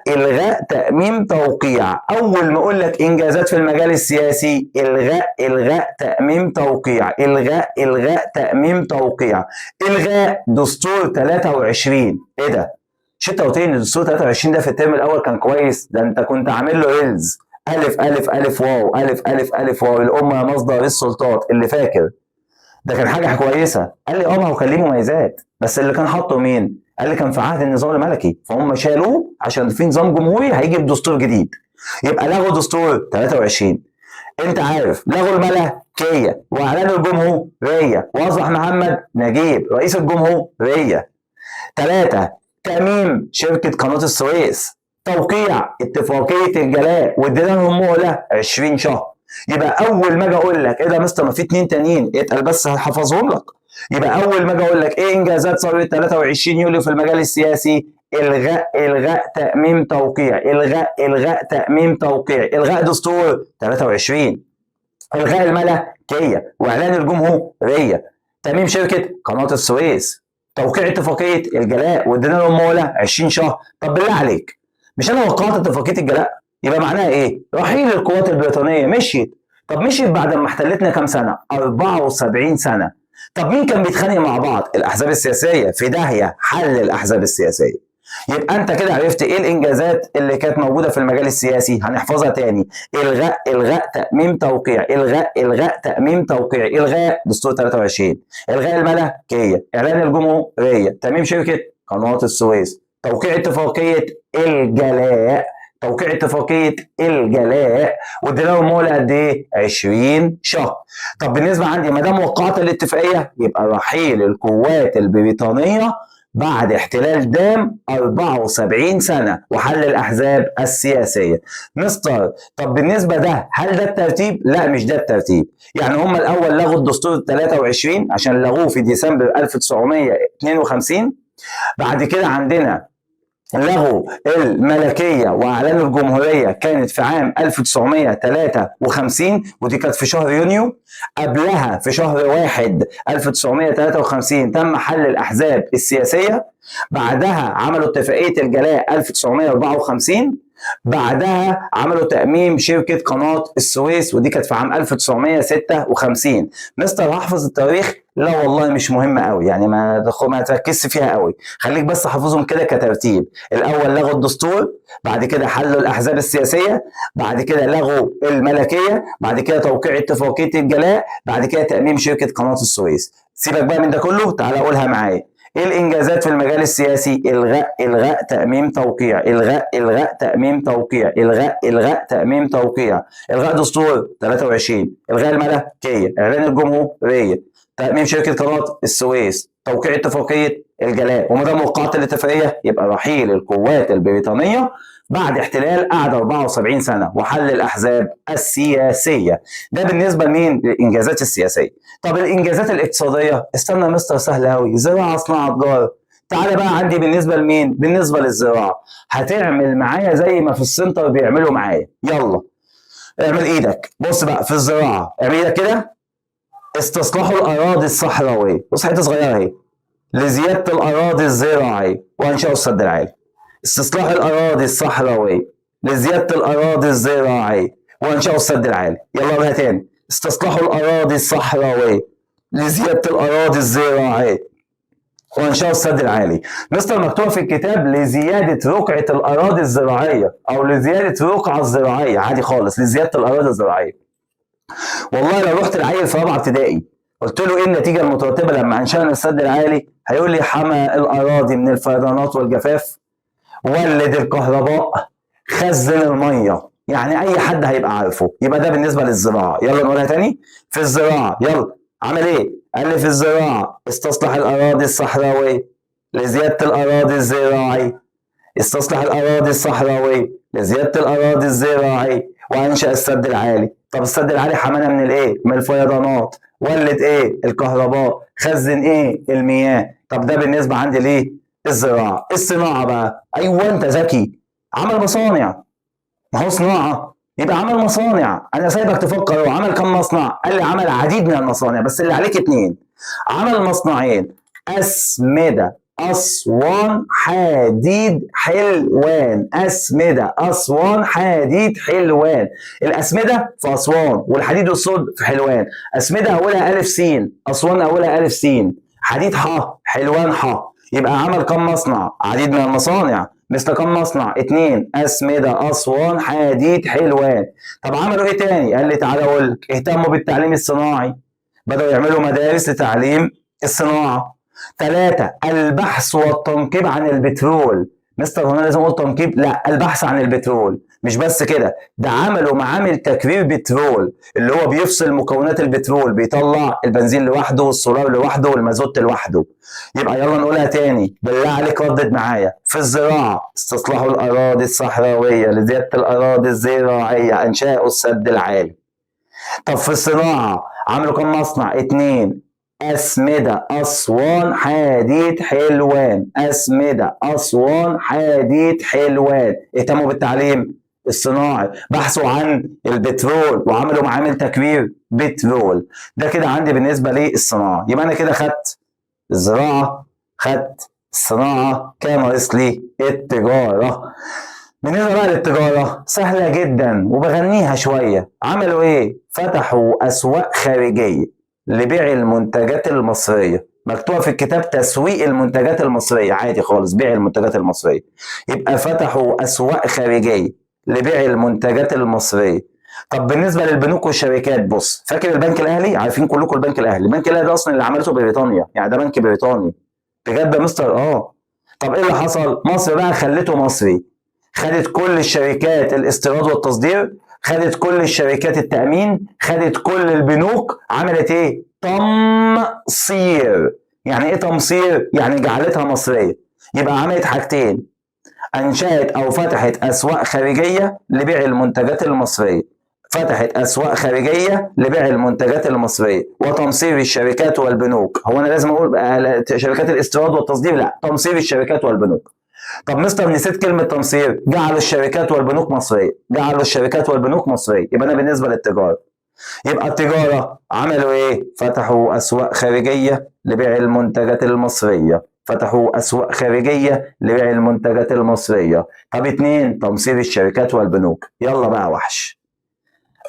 الغاء تأميم توقيع. اول ما اقول لك انجازات في المجال السياسي الغاء تأميم توقيع، الغاء تأميم توقيع. الغاء دستور 23. ايه ده؟ مش انت قلت لي ان دستور 23 ده في الترم الاول كان كويس؟ ده انت كنت عامل له ريلز ألف ألف ألف واو ألف ألف ألف واو الأمة مصدر السلطات. اللي فاكر ده كان حاجة كويسة. قال لي ما هو كان ليه مميزات، بس اللي كان حاطه مين؟ قال لي كان في عهد النظام الملكي، فهم شالوه عشان في نظام جمهوري هيجي بدستور جديد. يبقى لغوا دستور 23. انت عارف لغوا الملكية واعلنوا الجمهورية واصبح محمد نجيب رئيس الجمهورية. 3. تأميم شركة قناة السويس، توقيع اتفاقية الجلاء وادينا لهم مهلة 20 شهر. يبقى اول ما اجي اقول لك ايه ده يا مستر ما في 2 تانيين، اتقل بس هحفظهم لك. يبقى اول ما اجي اقول لك ايه انجازات ثوره 23 يوليو في المجال السياسي؟ الغاء تأميم توقيع، الغاء تأميم توقيع، الغاء دستور 23، الغاء الملكيه واعلان الجمهوريه، تأميم شركه قناه السويس، توقيع اتفاقيه الجلاء وادينا لهم مهله 20 شهر. طب بالله عليك، مش انا وقعت اتفاقيه الجلاء؟ يبقى معناها ايه؟ رحيل القوات البريطانيه مشيت. طب مشيت بعد ما احتلتنا كام سنه؟ 74 سنه. طب مين كان بيتخانق مع بعض؟ الاحزاب السياسيه. في داهيه حل الاحزاب السياسيه. يبقى انت كده عرفت ايه الانجازات اللي كانت موجوده في المجال السياسي. هنحفظها تاني: الغاء تأميم توقيع، الغاء تأميم توقيع، الغاء دستور 23، الغاء الملكيه، اعلان الجمهوريه، تأميم شركه قناه السويس، توقيع اتفاقيه الجلاء، توقيع اتفاقيه الجلاء وادينا لهم مهله قد ايه؟ 20 شهر. طب بالنسبه عندي ما دام وقعت الاتفاقيه يبقى رحيل القوات البريطانيه بعد احتلال دام 74 سنة وحل الأحزاب السياسية. مستر طب بالنسبة ده هل ده الترتيب؟ لا مش ده الترتيب. يعني هم الأول لغوا الدستور 23 عشان لغوه في ديسمبر 1952. بعد كده عندنا لغوا الملكية وأعلنوا الجمهورية كانت في عام 1953 ودي كانت في شهر يونيو. قبلها في شهر 1 1953 تم حل الأحزاب السياسية. بعدها عملوا اتفاقية الجلاء 1954. بعدها عملوا تأميم شركة قناة السويس ودي كانت في عام 1956. مستر هحفظ التاريخ؟ لا والله مش مهم قوي، يعني ما تركزش فيها قوي، خليك بس حافظهم كده كترتيب. الاول لغوا الدستور، بعد كده حلوا الاحزاب السياسيه، بعد كده لغوا الملكيه، بعد كده توقيع اتفاقيه الجلاء، بعد كده تأميم شركه قناه السويس. سيبك بقى من ده كله، تعالى قولها معايا. ايه الانجازات في المجال السياسي؟ الغاء تأميم توقيع، الغاء تأميم توقيع، الغاء تأميم توقيع، الغاء دستور 23، الغاء الملكيه، اعلان الجمهوريه، تأميم شركه قناه السويس، توقيع اتفاقيه الجلاء. وما دام وقعت الاتفاقيه يبقى رحيل القوات البريطانيه بعد احتلال قعد 74 سنه وحل الاحزاب السياسيه. ده بالنسبه لمين؟ للانجازات السياسيه. طب الانجازات الاقتصاديه؟ استنى يا مستر سهل قوي، زراعه صناعه تجاره. تعالى بقى عندي بالنسبه لمين؟ بالنسبه للزراعه هتعمل معايا زي ما في السنتر بيعملوا معايا. يلا اعمل ايدك، بص بقى في الزراعه اعمل ايدك كده. استصلاحوا الاراضي الصحراويه، بص حته صغيره اهي، لزياده الاراضي الزراعيه وانشاء السد العالي. استصلاح الاراضي الصحراويه لزياده الاراضي الزراعيه وانشاء السد العالي. يلا بقى تاني: استصلاحوا الاراضي الصحراويه لزياده الاراضي الزراعيه وانشاء السد العالي. مستر مكتوب في الكتاب لزياده رقعه الاراضي الزراعيه او لزياده رقعه الزراعيه، عادي خالص، لزياده الاراضي الزراعيه. والله لو رحت العيل في رابعه ابتدائي قلت له ايه النتيجه المترتبه لما انشانا السد العالي؟ هيقول لي حمى الاراضي من الفيضانات والجفاف، ولد الكهرباء، خزن الميه. يعني اي حد هيبقى عارفه. يبقى ده بالنسبه للزراعه. يلا نقولها تاني. في الزراعه يلا عمل ايه؟ قال لي في الزراعه استصلح الاراضي الصحراويه لزياده الاراضي الزراعيه، استصلح الاراضي الصحراويه لزياده الاراضي الزراعيه وانشا السد العالي. طب السد العالي حمانا من الايه؟ من الفيضانات، ولد ايه؟ الكهرباء، خزن ايه؟ المياه. طب ده بالنسبه عندي ليه؟ الزراعه. الصناعه بقى، ايوه انت ذكي، عمل مصانع. ما هو صناعه يبقى عمل مصانع. انا سايبك تفكر، هو عمل كم مصنع؟ قال لي عمل عديد من المصانع بس اللي عليك 2. عمل مصنعين: اسمده اسوان حديد حلوان، اسمده اسوان حديد حلوان. الاسمده في اسوان والحديد والصلب في حلوان. اسمده اولها الف س، اسوان اولها الف س، حديد ح، حلوان ح. يبقى عمل كم مصنع؟ عديد من المصانع. مثل كم مصنع؟ 2: اسمده اسوان حديد حلوان. طب عملوا ايه تاني؟ قال لي تعالى اقول لك: اهتموا بالتعليم الصناعي، بدأوا يعملوا مدارس لتعليم الصناعه. 3: البحث والتنقيب عن البترول. مستر هنا لازم اقول تنقيب؟ لا، البحث عن البترول. مش بس كده، ده عملوا معامل تكرير بترول اللي هو بيفصل مكونات البترول، بيطلع البنزين لوحده والسولار لوحده والمازوت لوحده. يبقى يلا نقولها تاني، بالله عليك ردد معايا. في الزراعه استصلاحوا الاراضي الصحراويه لزياده الاراضي الزراعيه، انشاء السد العالي. طب في الصناعة عملوا كم مصنع؟ 2. أسمدة أسوان حديد حلوان. أسمدة أسوان حديد حلوان. اهتموا بالتعليم الصناعي، بحثوا عن البترول وعملوا معامل تكوير بترول. ده كده عندي بالنسبة للصناعة. يبقى أنا كده خدت الزراعة، خدت الصناعة، كان ناقص لي التجارة. بالنسبة بقى للتجارة سهلة جدا وبغنيها شوية. عملوا ايه؟ فتحوا أسواق خارجية لبيع المنتجات المصرية. مكتوبة في الكتاب تسويق المنتجات المصرية، عادي خالص بيع المنتجات المصرية. يبقى فتحوا أسواق خارجية لبيع المنتجات المصرية. طب بالنسبة للبنوك والشركات، بص، فاكر البنك الأهلي؟ عارفين كلكم البنك الأهلي. البنك الأهلي ده أصلا اللي عملته بريطانيا، يعني ده بنك بريطاني. بجد يا مستر؟ طب ايه اللي حصل؟ مصر بقى خلته مصري. خدت كل الشركات الاستيراد والتصدير، خدت كل الشركات التأمين، خدت كل البنوك، عملت ايه؟ تمصير. يعني ايه تمصير؟ يعني جعلتها مصرية. يبقى عملت حاجتين: أنشأت أو فتحت أسواق خارجية لبيع المنتجات المصرية. فتحت أسواق خارجية لبيع المنتجات المصرية وتمصير الشركات والبنوك. هو أنا لازم أقول شركات الاستيراد والتصدير؟ لا، تمصير الشركات والبنوك. طب مستر نسيت كلمة تمصير. جعلوا الشركات والبنوك مصرية. جعلوا الشركات والبنوك مصرية. يبقى أنا بالنسبة للتجارة، يبقى التجارة عملوا إيه؟ فتحوا أسواق خارجية لبيع المنتجات المصرية. فتحوا أسواق خارجية لبيع المنتجات المصرية. طب 2، تمصير الشركات والبنوك. يلا بقى وحش،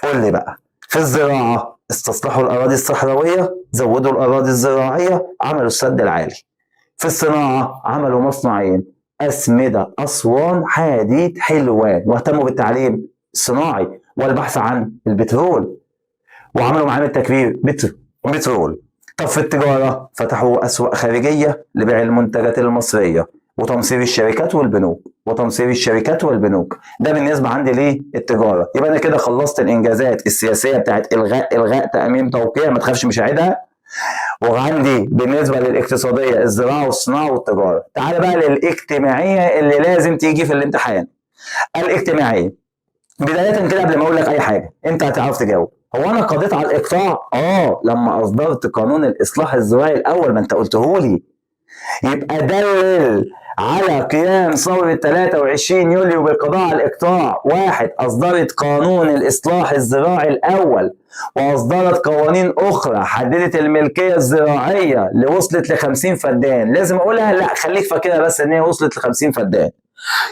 قول لي بقى. في الزراعة استصلحوا الأراضي الصحراوية، زودوا الأراضي الزراعية، عملوا السد العالي. في الصناعة عملوا مصنعين: أسمدة أسوان حديد حلوان، واهتموا بالتعليم الصناعي والبحث عن البترول، وعملوا معامل تكرير بترول. طب في التجارة فتحوا أسواق خارجية لبيع المنتجات المصرية وتمصير الشركات والبنوك. وتمصير الشركات والبنوك. ده بالنسبة عندي للتجارة. يبقى أنا كده خلصت الإنجازات السياسية بتاعت إلغاء تأميم توقيع، ما تخافش مش هعيدها. وعندي بالنسبة للاقتصادية الزراعة والصناعة والتجارة. تعال بقى للاجتماعية اللي لازم تيجي في الامتحان. الاجتماعية بداية كده قبل ما اقول لك اي حاجة انت هتعرف تجاوب. هو انا قضيت على الاقطاع؟ لما اصدرت قانون الاصلاح الزراعي الاول، ما انت قلتهولي. يبقى دلل على قيام ثورة 23 يوليو بالقضاء على الإقطاع. 1، أصدرت قانون الإصلاح الزراعي الأول، وأصدرت قوانين أخرى حددت الملكية الزراعية اللي وصلت ل 50 فدان. لازم أقولها؟ لا، خليك فاكرها بس إن هي وصلت ل 50 فدان.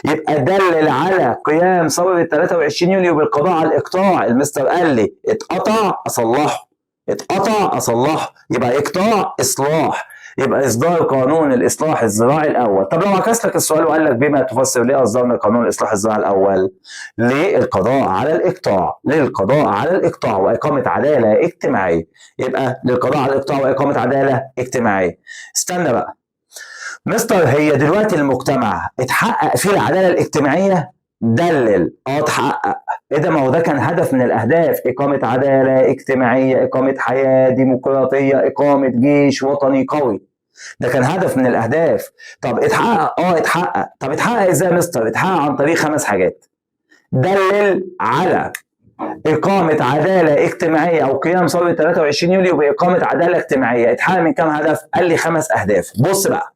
يبقى دلل على قيام ثورة 23 يوليو بالقضاء على الإقطاع. المستر قال لي اتقطع أصلحه، اتقطع أصلحه، يبقى إقطاع إصلاح. يبقى إصدار قانون الإصلاح الزراعي الأول. طب لو عكس لك السؤال وقال لك بما تفسر ليه أصدرنا قانون الإصلاح الزراعي الأول؟ للقضاء على الإقطاع. للقضاء على الإقطاع وإقامة عدالة اجتماعية. يبقى للقضاء على الإقطاع وإقامة عدالة اجتماعية. استنى بقى مستر، هي دلوقتي المجتمع اتحقق فيه العدالة الاجتماعية؟ دلل. اتحقق. ايه ده؟ ما هو ده كان هدف من الاهداف: اقامة عدالة اجتماعية، اقامة حياة ديمقراطية، اقامة جيش وطني قوي. ده كان هدف من الاهداف. طب اتحقق؟ اتحقق. طب اتحقق ازاي يا مستر؟ اتحقق عن طريق 5 حاجات. دلل على إقامة عدالة اجتماعية أو قيام ثورة 23 يوليو بإقامة عدالة اجتماعية. اتحقق من كام هدف؟ قال لي 5 أهداف. بص بقى،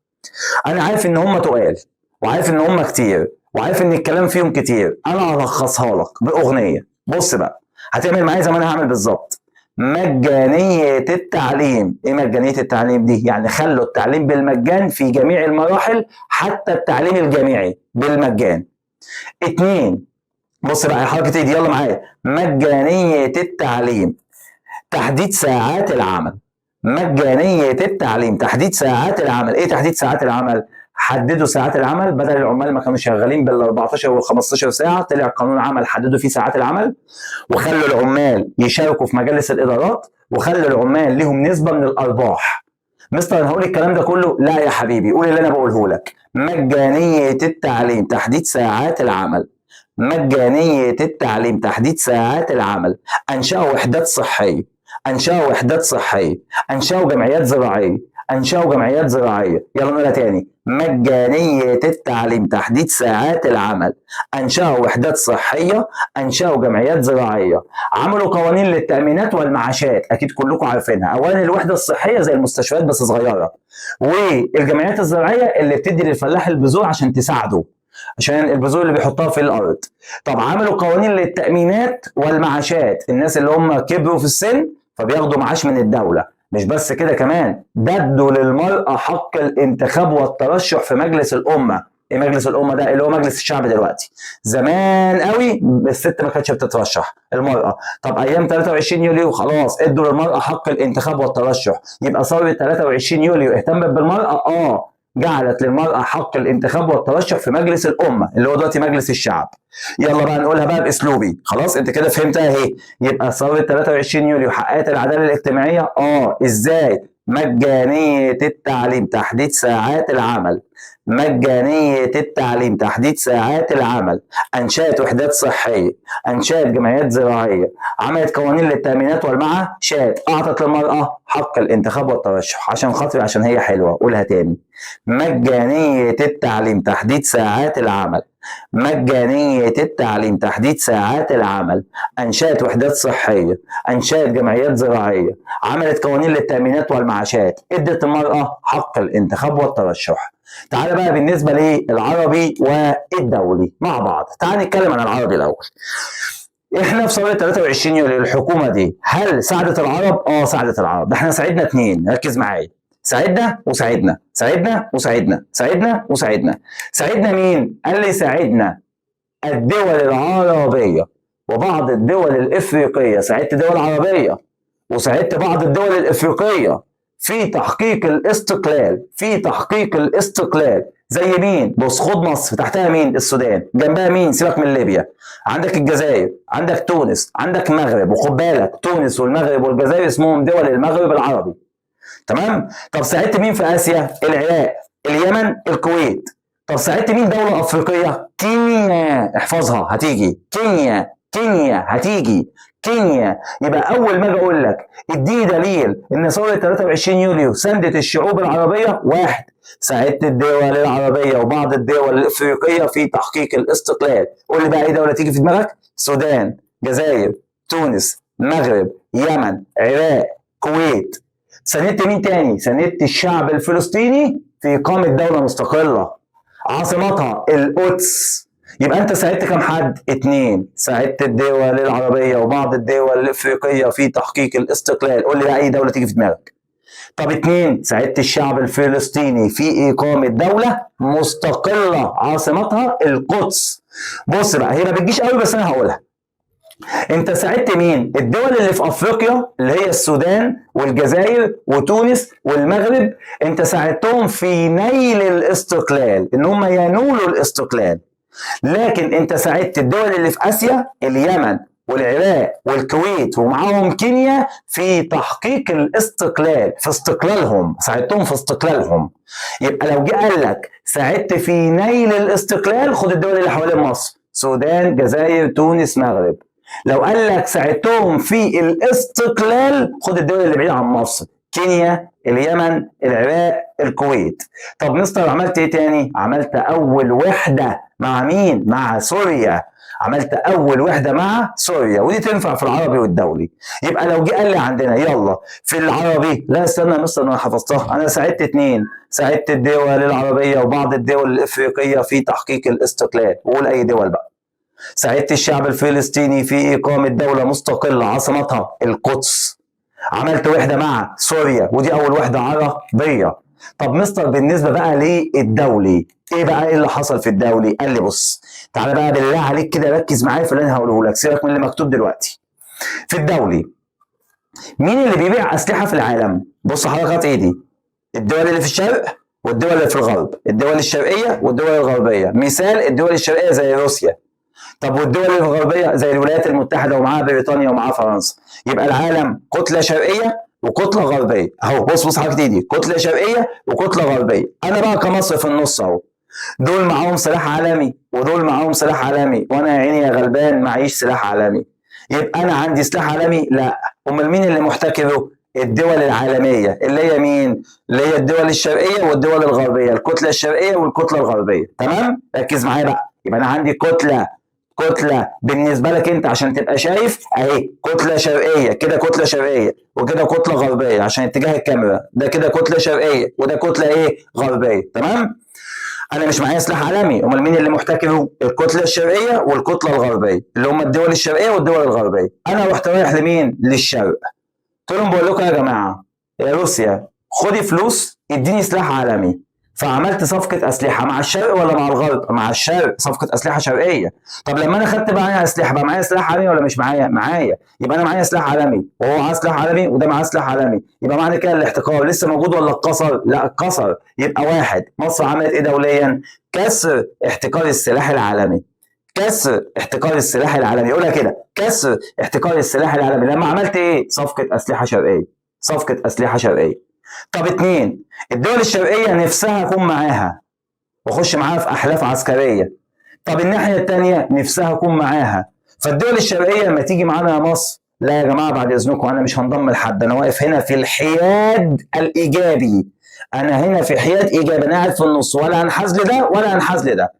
انا عارف ان هم تقال، وعارف ان هم كتير، وعارف ان الكلام فيهم كتير. انا هلخصها لك باغنيه. بص بقى، هتعمل معايا زي ما انا هعمل بالظبط. مجانيه التعليم. ايه مجانيه التعليم دي؟ يعني خلوا التعليم بالمجان في جميع المراحل، حتى التعليم الجامعي بالمجان. 2، بص بقى حركه ايدي، يلا معايا. مجانيه التعليم، تحديد ساعات العمل. مجانية التعليم، تحديد ساعات العمل. ايه تحديد ساعات العمل؟ حددوا ساعات العمل. بدل العمال ما كانوا شغالين بال 14 وال 15 ساعة، طلع قانون عمل حددوا فيه ساعات العمل، وخلوا العمال يشاركوا في مجالس الإدارات، وخلوا العمال لهم نسبة من الأرباح. مستر انا هقول الكلام ده كله؟ لا يا حبيبي، قول اللي انا بقوله لك. مجانية التعليم، تحديد ساعات العمل. مجانية التعليم، تحديد ساعات العمل. أنشأوا وحدات صحية، أنشأوا وحدات صحية، أنشأوا جمعيات زراعية، انشأوا جمعيات زراعيه. يلا نقولها تاني: مجانيه التعليم، تحديد ساعات العمل، انشأوا وحدات صحيه، انشأوا جمعيات زراعيه، عملوا قوانين للتامينات والمعاشات، اكيد كلكم عارفينها. اولا الوحده الصحيه زي المستشفيات بس صغيره، والجمعيات الزراعيه اللي بتدي للفلاح البذور عشان تساعده، عشان البذور اللي بيحطها في الارض. طب عملوا قوانين للتامينات والمعاشات، الناس اللي هم كبروا في السن فبياخدوا معاش من الدوله. مش بس كده، كمان ادوا للمراه حق الانتخاب والترشح في مجلس الامه. ايه مجلس الامه ده؟ اللي هو مجلس الشعب دلوقتي. زمان قوي الست ما كانتش بتترشح، المراه. طب ايام 23 يوليو خلاص ادوا للمراه حق الانتخاب والترشح. يبقى ثوره 23 يوليو اهتمت بالمراه، جعلت للمرأة حق الانتخاب والترشح في مجلس الأمة اللي هو دلوقتي مجلس الشعب. يلا بقى نقولها بقى بأسلوبي، خلاص أنت كده فهمتها أهي. يبقى ثورة 23 يوليو حققت العدالة الاجتماعية، إزاي؟ مجانية التعليم، تحديد ساعات العمل، مجانية التعليم، تحديد ساعات العمل، أنشأت وحدات صحية، أنشأت جمعيات زراعية، عملت قوانين للتأمينات والمعاشات، أعطت للمرأة حق الانتخاب والترشح. عشان خاطري، عشان هي حلوة، قولها تاني: مجانية التعليم، تحديد ساعات العمل، مجانية التعليم، تحديد ساعات العمل، أنشأت وحدات صحية، أنشأت جمعيات زراعية، عملت قوانين للتأمينات والمعاشات، ادت المرأة حق الانتخاب والترشح. تعال بقى بالنسبة للعربي والدولي مع بعض. تعال نتكلم عن العربي الأول. احنا في ثورة 23 يوليو الحكومة دي هل ساعدت العرب؟ ساعدت العرب. ده احنا ساعدنا اتنين، ركز معايا: ساعدنا وساعدنا، ساعدنا وساعدنا، ساعدنا وساعدنا. ساعدنا مين؟ قال لي ساعدنا الدول العربية وبعض الدول الإفريقية. ساعدت دول عربية وساعدت بعض الدول الإفريقية في تحقيق الاستقلال، في تحقيق الاستقلال. زي مين؟ بص، خد مصر تحتها مين؟ السودان، جنبها مين؟ سيبك من ليبيا، عندك الجزائر، عندك تونس، عندك المغرب. وخد بالك تونس والمغرب والجزائر اسمهم دول المغرب العربي، تمام؟ طب ساعدت مين في اسيا؟ العراق، اليمن، الكويت. طب ساعدت مين دولة افريقية؟ كينيا، احفظها هتيجي، كينيا، كينيا هتيجي، كينيا. يبقى اول ما اجي اقول لك اديني دليل ان ثوره 23 يوليو ساندت الشعوب العربيه: واحد، ساعدت الدول العربيه وبعض الدول الافريقيه في تحقيق الاستقلال. قول لي بقى اي دوله تيجي في دماغك؟ السودان، جزائر، تونس، مغرب، يمن، عراق، كويت. ساندت مين تاني؟ ساندت الشعب الفلسطيني في اقامه دوله مستقله عاصمتها القدس. يبقى انت ساعدت كم حد؟ اتنين. ساعدت الدول العربية وبعض الدول الافريقية في تحقيق الاستقلال. قول لي بقى اي دولة تيجي في دماغك. طب اتنين، ساعدت الشعب الفلسطيني في اقامة دولة مستقلة عاصمتها القدس. بص بقى، هي ما بتجيش قوي بس انا هقولها. انت ساعدت مين؟ الدول اللي في افريقيا اللي هي السودان والجزائر وتونس والمغرب، انت ساعدتهم في نيل الاستقلال، ان هم ينولوا الاستقلال. لكن انت ساعدت الدول اللي في اسيا، اليمن والعراق والكويت ومعاهم كينيا، في تحقيق الاستقلال، في استقلالهم، ساعدتهم في استقلالهم. يبقى لو جه قال لك ساعدت في نيل الاستقلال، خد الدول اللي حوالين مصر: سودان، جزائر، تونس، مغرب. لو قال لك ساعدتهم في الاستقلال، خد الدول اللي بعيده عن مصر: كينيا، اليمن، العراق، الكويت. طب مستر عملت ايه تاني؟ عملت اول وحده مع مين؟ مع سوريا. عملت اول وحده مع سوريا، ودي تنفع في العربي والدولي. يبقى لو جه قال لي عندنا يلا في العربي، لا استنى يا مستر انا حفظتها، انا ساعدت اتنين: ساعدت الدول العربيه وبعض الدول الافريقيه في تحقيق الاستقلال. وقول اي دول بقى. ساعدت الشعب الفلسطيني في اقامه دوله مستقله عاصمتها القدس. عملت وحده مع سوريا، ودي اول وحده عربيه. طب مستر بالنسبه بقى للدولي، ايه بقى اللي حصل في الدولي؟ قال لي بص، تعالى بقى بالله عليك كده ركز معايا في اللي انا هقوله لك، سيبك من اللي مكتوب دلوقتي. في الدولي مين اللي بيبيع اسلحه في العالم؟ بص حركات ايدي: الدول اللي في الشرق والدول اللي في الغرب، الدول الشرقيه والدول الغربيه. مثال: الدول الشرقيه زي روسيا. طب والدول الغربيه زي الولايات المتحده ومعاها بريطانيا ومعاها فرنسا. يبقى العالم كتله شرقيه وكتله غربيه اهو. بص حركه ايدي: كتله شرقيه وكتله غربيه. انا بقى كمصر في النص اهو. دول معاهم سلاح عالمي ودول معاهم سلاح عالمي، وانا يا عيني يا غلبان معيش سلاح عالمي. يبقى انا عندي سلاح عالمي؟ لا. امال مين اللي محتكره؟ الدول العالميه اللي هي مين؟ اللي هي الدول الشرقيه والدول الغربيه، الكتله الشرقيه والكتله الغربيه. تمام؟ ركز معايا بقى. يبقى انا عندي كتله بالنسبه لك انت عشان تبقى شايف اهي، كتله شرقيه كده، كتله شرقيه، وكده كتله غربيه عشان اتجاه الكاميرا، ده كده كتله شرقيه وده كتله ايه؟ غربيه. تمام؟ انا مش معايا سلاح عالمي، امال مين اللي محتكره؟ الكتله الشرقيه والكتله الغربيه اللي هم الدول الشرقيه والدول الغربيه. انا رحت رايح لمين؟ للشرق. قلت لهم بقول لكم يا جماعه، يا روسيا خدي فلوس اديني سلاح عالمي. فعملت صفقه اسلحه مع الشرق ولا مع الغرب؟ مع الشرق، صفقه اسلحه شرقيه. طب لما انا خدت معايا اسلحه بقى معايا سلاح عالمي ولا مش معايا؟ معايا. يبقى انا معايا سلاح عالمي وهو معاه سلاح عالمي وده معاه سلاح عالمي، يبقى معنى كده الاحتكار لسه موجود ولا اتكسر؟ لا اتكسر. يبقى واحد، مصر عملت ايه دوليا؟ كسر احتكار السلاح العالمي. كسر احتكار السلاح العالمي، يقولها كده، كسر احتكار السلاح العالمي. لما عملت ايه؟ صفقه اسلحه شرقيه، صفقه اسلحه شرقيه. طب اتنين، الدول الشرقيه نفسها اكون معاها واخش معاها في احلاف عسكريه. طب الناحيه الثانيه نفسها اكون معاها. فالدول الشرقيه لما تيجي معانا يا مصر، لا يا جماعه بعد اذنكم انا مش هنضم لحد، انا واقف هنا في الحياد الايجابي، انا هنا في حياد ايجابي، انا قاعد في النص، ولا هنحاز لده ولا هنحاز لده.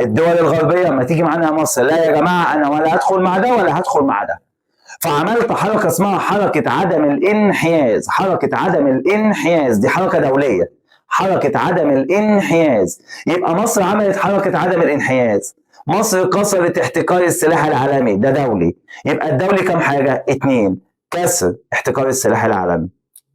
الدول الغربيه لما تيجي معانا يا مصر، لا يا جماعه انا ولا هدخل مع ده ولا هدخل مع ده. فعملت حركه اسمها حركه عدم الانحياز. حركه عدم الانحياز دي حركه دوليه، حركه عدم الانحياز. يبقى مصر عملت حركه عدم الانحياز، مصر كسرت احتكار السلاح العالمي، ده دولي. يبقى الدولي كم حاجه؟ اتنين، كسر احتكار السلاح العالمي،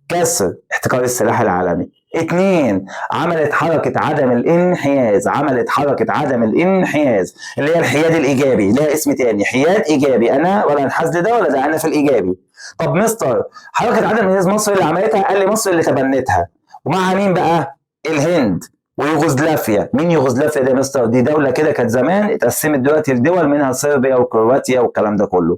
كسر احتكار السلاح العالمي. اتنين، عملت حركة عدم الانحياز، عملت حركة عدم الانحياز اللي هي الحياد الإيجابي، لها اسم تاني، حياد إيجابي، أنا ولا انحاز لده ولا ده، أنا في الإيجابي. طب مستر، حركة عدم الانحياز مصر اللي عملتها؟ قال لي مصر اللي تبنتها. ومع مين بقى؟ الهند ويوغوسلافيا. مين يوغوسلافيا دي يا مستر؟ دي دولة كده كانت زمان اتقسمت دلوقتي لدول، منها صربيا وكرواتيا والكلام ده كله.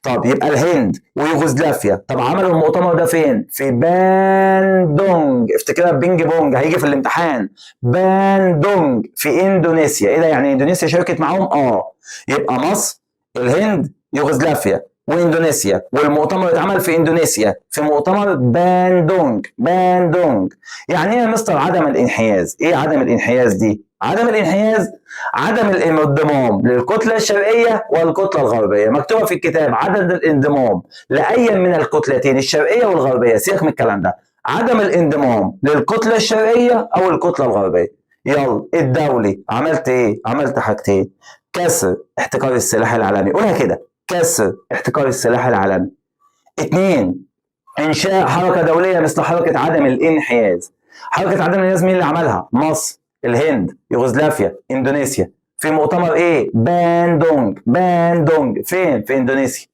طب يبقى الهند ويوغوسلافيا. طب عملوا المؤتمر ده فين؟ في باندونج، افتكرها بينج بونج، هيجي في الامتحان. باندونج في اندونيسيا. ايه ده يعني اندونيسيا شاركت معاهم؟ يبقى مصر، الهند، يوغوسلافيا واندونيسيا، والمؤتمر اتعمل في اندونيسيا في مؤتمر باندونج. باندونج يعني ايه يا مستر عدم الانحياز؟ ايه عدم الانحياز دي؟ عدم الانحياز عدم الانضمام للكتله الشرقيه والكتله الغربيه. مكتوبه في الكتاب عدم الانضمام لاي من الكتلتين الشرقيه والغربيه، سيبك من الكلام ده. عدم الانضمام للكتله الشرقيه او الكتله الغربيه. يلا الدولي عملت ايه؟ عملت حاجتين، كسر احتكار السلاح العالمي، قولها كده، كسر احتكار السلاح العالمي. اتنين، انشاء حركه دوليه مثل حركه عدم الانحياز. حركه عدم الانحياز مين اللي عملها؟ مصر، الهند، يوغوسلافيا، اندونيسيا، في مؤتمر ايه؟ باندونج. باندونج فين؟ في اندونيسيا.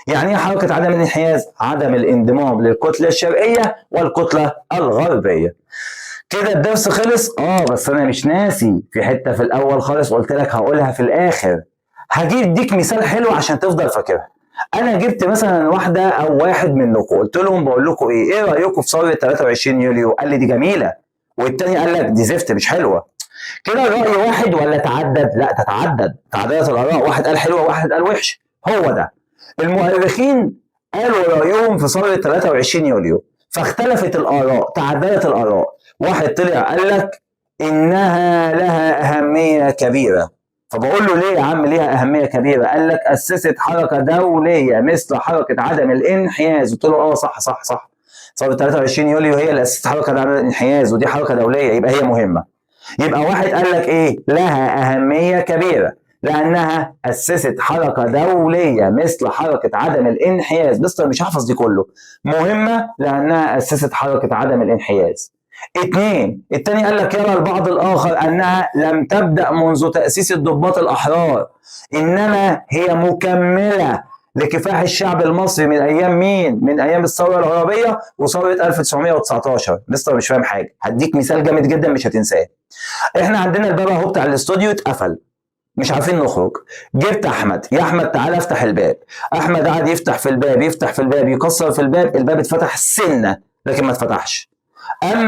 يعني ايه حركه عدم الانحياز؟ عدم الانضمام للكتله الشرقيه والكتله الغربيه. كده الدرس خلص. بس انا مش ناسي في حته في الاول خالص قلت لك هقولها في الاخر. هجيب ديك مثال حلو عشان تفضل فاكرها. انا جبت مثلا واحده او واحد منكم، قلت لهم بقول لكم ايه رايكم في ثوره 23 يوليو؟ قال لي دي جميله، والتاني قال لك دي زفت مش حلوه. كده الراي واحد ولا تعدد؟ لا تتعدد، تعددت الاراء، واحد قال حلوه واحد قال وحش. هو ده المؤرخين قالوا رايهم في ثوره 23 يوليو، فاختلفت الاراء، تعددت الاراء. واحد طلع قال لك انها لها اهميه كبيره. فبقول له ليه يا عم ليها اهميه كبيره؟ قال لك اسست حركه دوليه مثل حركه عدم الانحياز. قلت له صح صح صح، ثوره 23 يوليو هي اللي اسست حركه عدم الانحياز، ودي حركه دوليه يبقى هي مهمه. يبقى واحد قال لك ايه؟ لها اهميه كبيره لانها اسست حركه دوليه مثل حركه عدم الانحياز. بس مش هحفظ دي كله. مهمه لانها اسست حركه عدم الانحياز. اتنين، التاني قال لك يرى البعض الاخر انها لم تبدا منذ تاسيس الضباط الاحرار، انما هي مكمله لكفاح الشعب المصري من ايام مين؟ من ايام الثوره العربيه وثوره 1919. مستر مش فاهم حاجه، هديك مثال جامد جدا مش هتنساه. احنا عندنا الباب اهو بتاع الاستوديو اتقفل، مش عارفين نخرج. جبت احمد، يا احمد تعالى افتح الباب. احمد قعد يفتح في الباب، يفتح في الباب، يكسر في الباب، الباب اتفتح سنه لكن ما اتفتحش. اما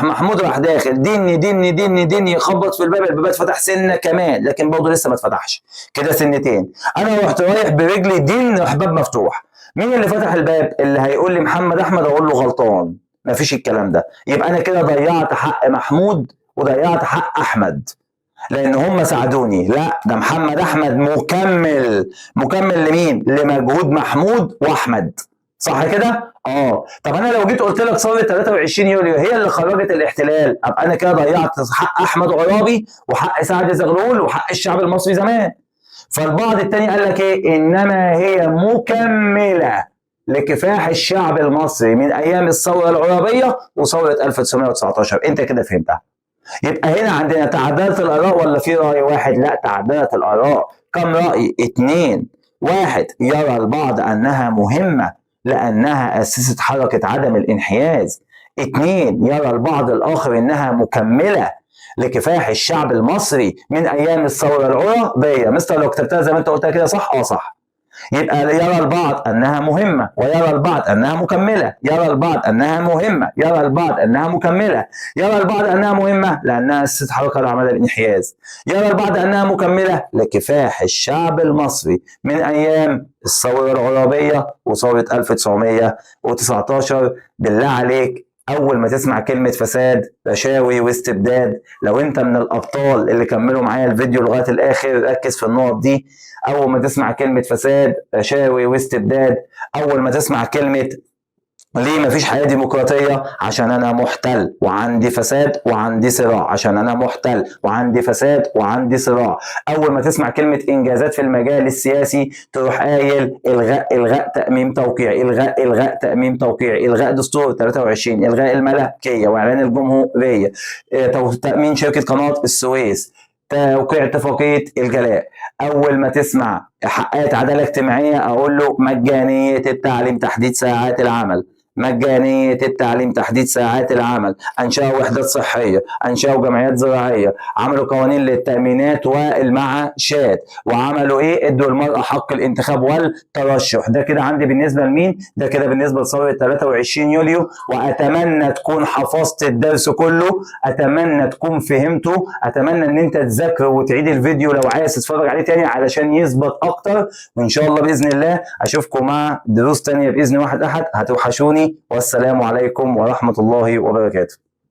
محمود راح داخل دني دني دني دني يخبط في الباب، الباب اتفتح سنه كمان لكن برضه لسه ما اتفتحش، كده سنتين. انا رحت رايح برجلي دن راح باب مفتوح. مين اللي فتح الباب؟ اللي هيقول لي محمد احمد اقول له غلطان. مفيش الكلام ده. يبقى انا كده ضيعت حق محمود وضيعت حق احمد، لان هم ساعدوني. لا، ده محمد احمد مكمل لمين؟ لمجهود محمود واحمد. صح كده؟ طب انا لو جيت قلت لك ثوره 23 يوليو هي اللي خرجت الاحتلال، ابقى انا كده ضيعت حق احمد عرابي وحق سعد زغلول وحق الشعب المصري زمان. فالبعض التاني قال لك ايه؟ انما هي مكمله لكفاح الشعب المصري من ايام الثوره العرابيه وثوره 1919. انت كده فهمتها. يبقى هنا عندنا تعددت الاراء ولا في راي واحد؟ لا، تعددت الاراء. كم راي؟ 2. واحد يرى البعض انها مهمه لانها اسست حركه عدم الانحياز. 2 يرى البعض الاخر انها مكمله لكفاح الشعب المصري من ايام الثوره العرابيه. مستر لو كتبتها زي ما انت قلتها كده صح؟ صح. يبقى يرى البعض انها مهمه ويرى البعض انها مكمله، يرى البعض انها مهمه، يرى البعض انها مكمله، يرى البعض انها مهمه لانها اسست حركه لعمل الانحياز، يرى البعض انها مكمله لكفاح الشعب المصري من ايام الثوره العرابيه وثوره 1919. بالله عليك اول ما تسمع كلمه فساد رشاوي واستبداد، لو انت من الابطال اللي كملوا معايا الفيديو لغايه الاخر ركز في النقط دي. اول ما تسمع كلمه فساد رشاوي واستبداد، اول ما تسمع كلمه ليه مفيش حياه ديمقراطيه؟ عشان انا محتل وعندي فساد وعندي صراع، عشان انا محتل وعندي فساد وعندي صراع. اول ما تسمع كلمه انجازات في المجال السياسي تروح قايل الغاء تاميم توقيعي، الغاء تاميم توقيعي، الغاء دستور 23، الغاء الملكيه واعلان الجمهوريه، تامين شركه قناه السويس، توقيع اتفاقيه الجلاء. اول ما تسمع حققت عداله اجتماعيه اقول له مجانيه التعليم، تحديد ساعات العمل، مجانيه التعليم، تحديد ساعات العمل، انشاوا وحدات صحيه، انشاوا جمعيات زراعيه، عملوا قوانين للتامينات والمعاشات، وعملوا ايه؟ ادوا المراه حق الانتخاب والترشح. ده كده عندي بالنسبه لمين؟ ده كده بالنسبه لثوره 23 يوليو. واتمنى تكون حفظت الدرس كله، اتمنى تكون فهمته، اتمنى ان انت تذاكره وتعيد الفيديو لو عايز تتفرج عليه تاني علشان يثبت اكتر. وان شاء الله باذن الله اشوفكم مع دروس تانيه باذن واحد احد. هتوحشوني، والسلام عليكم ورحمه الله وبركاته.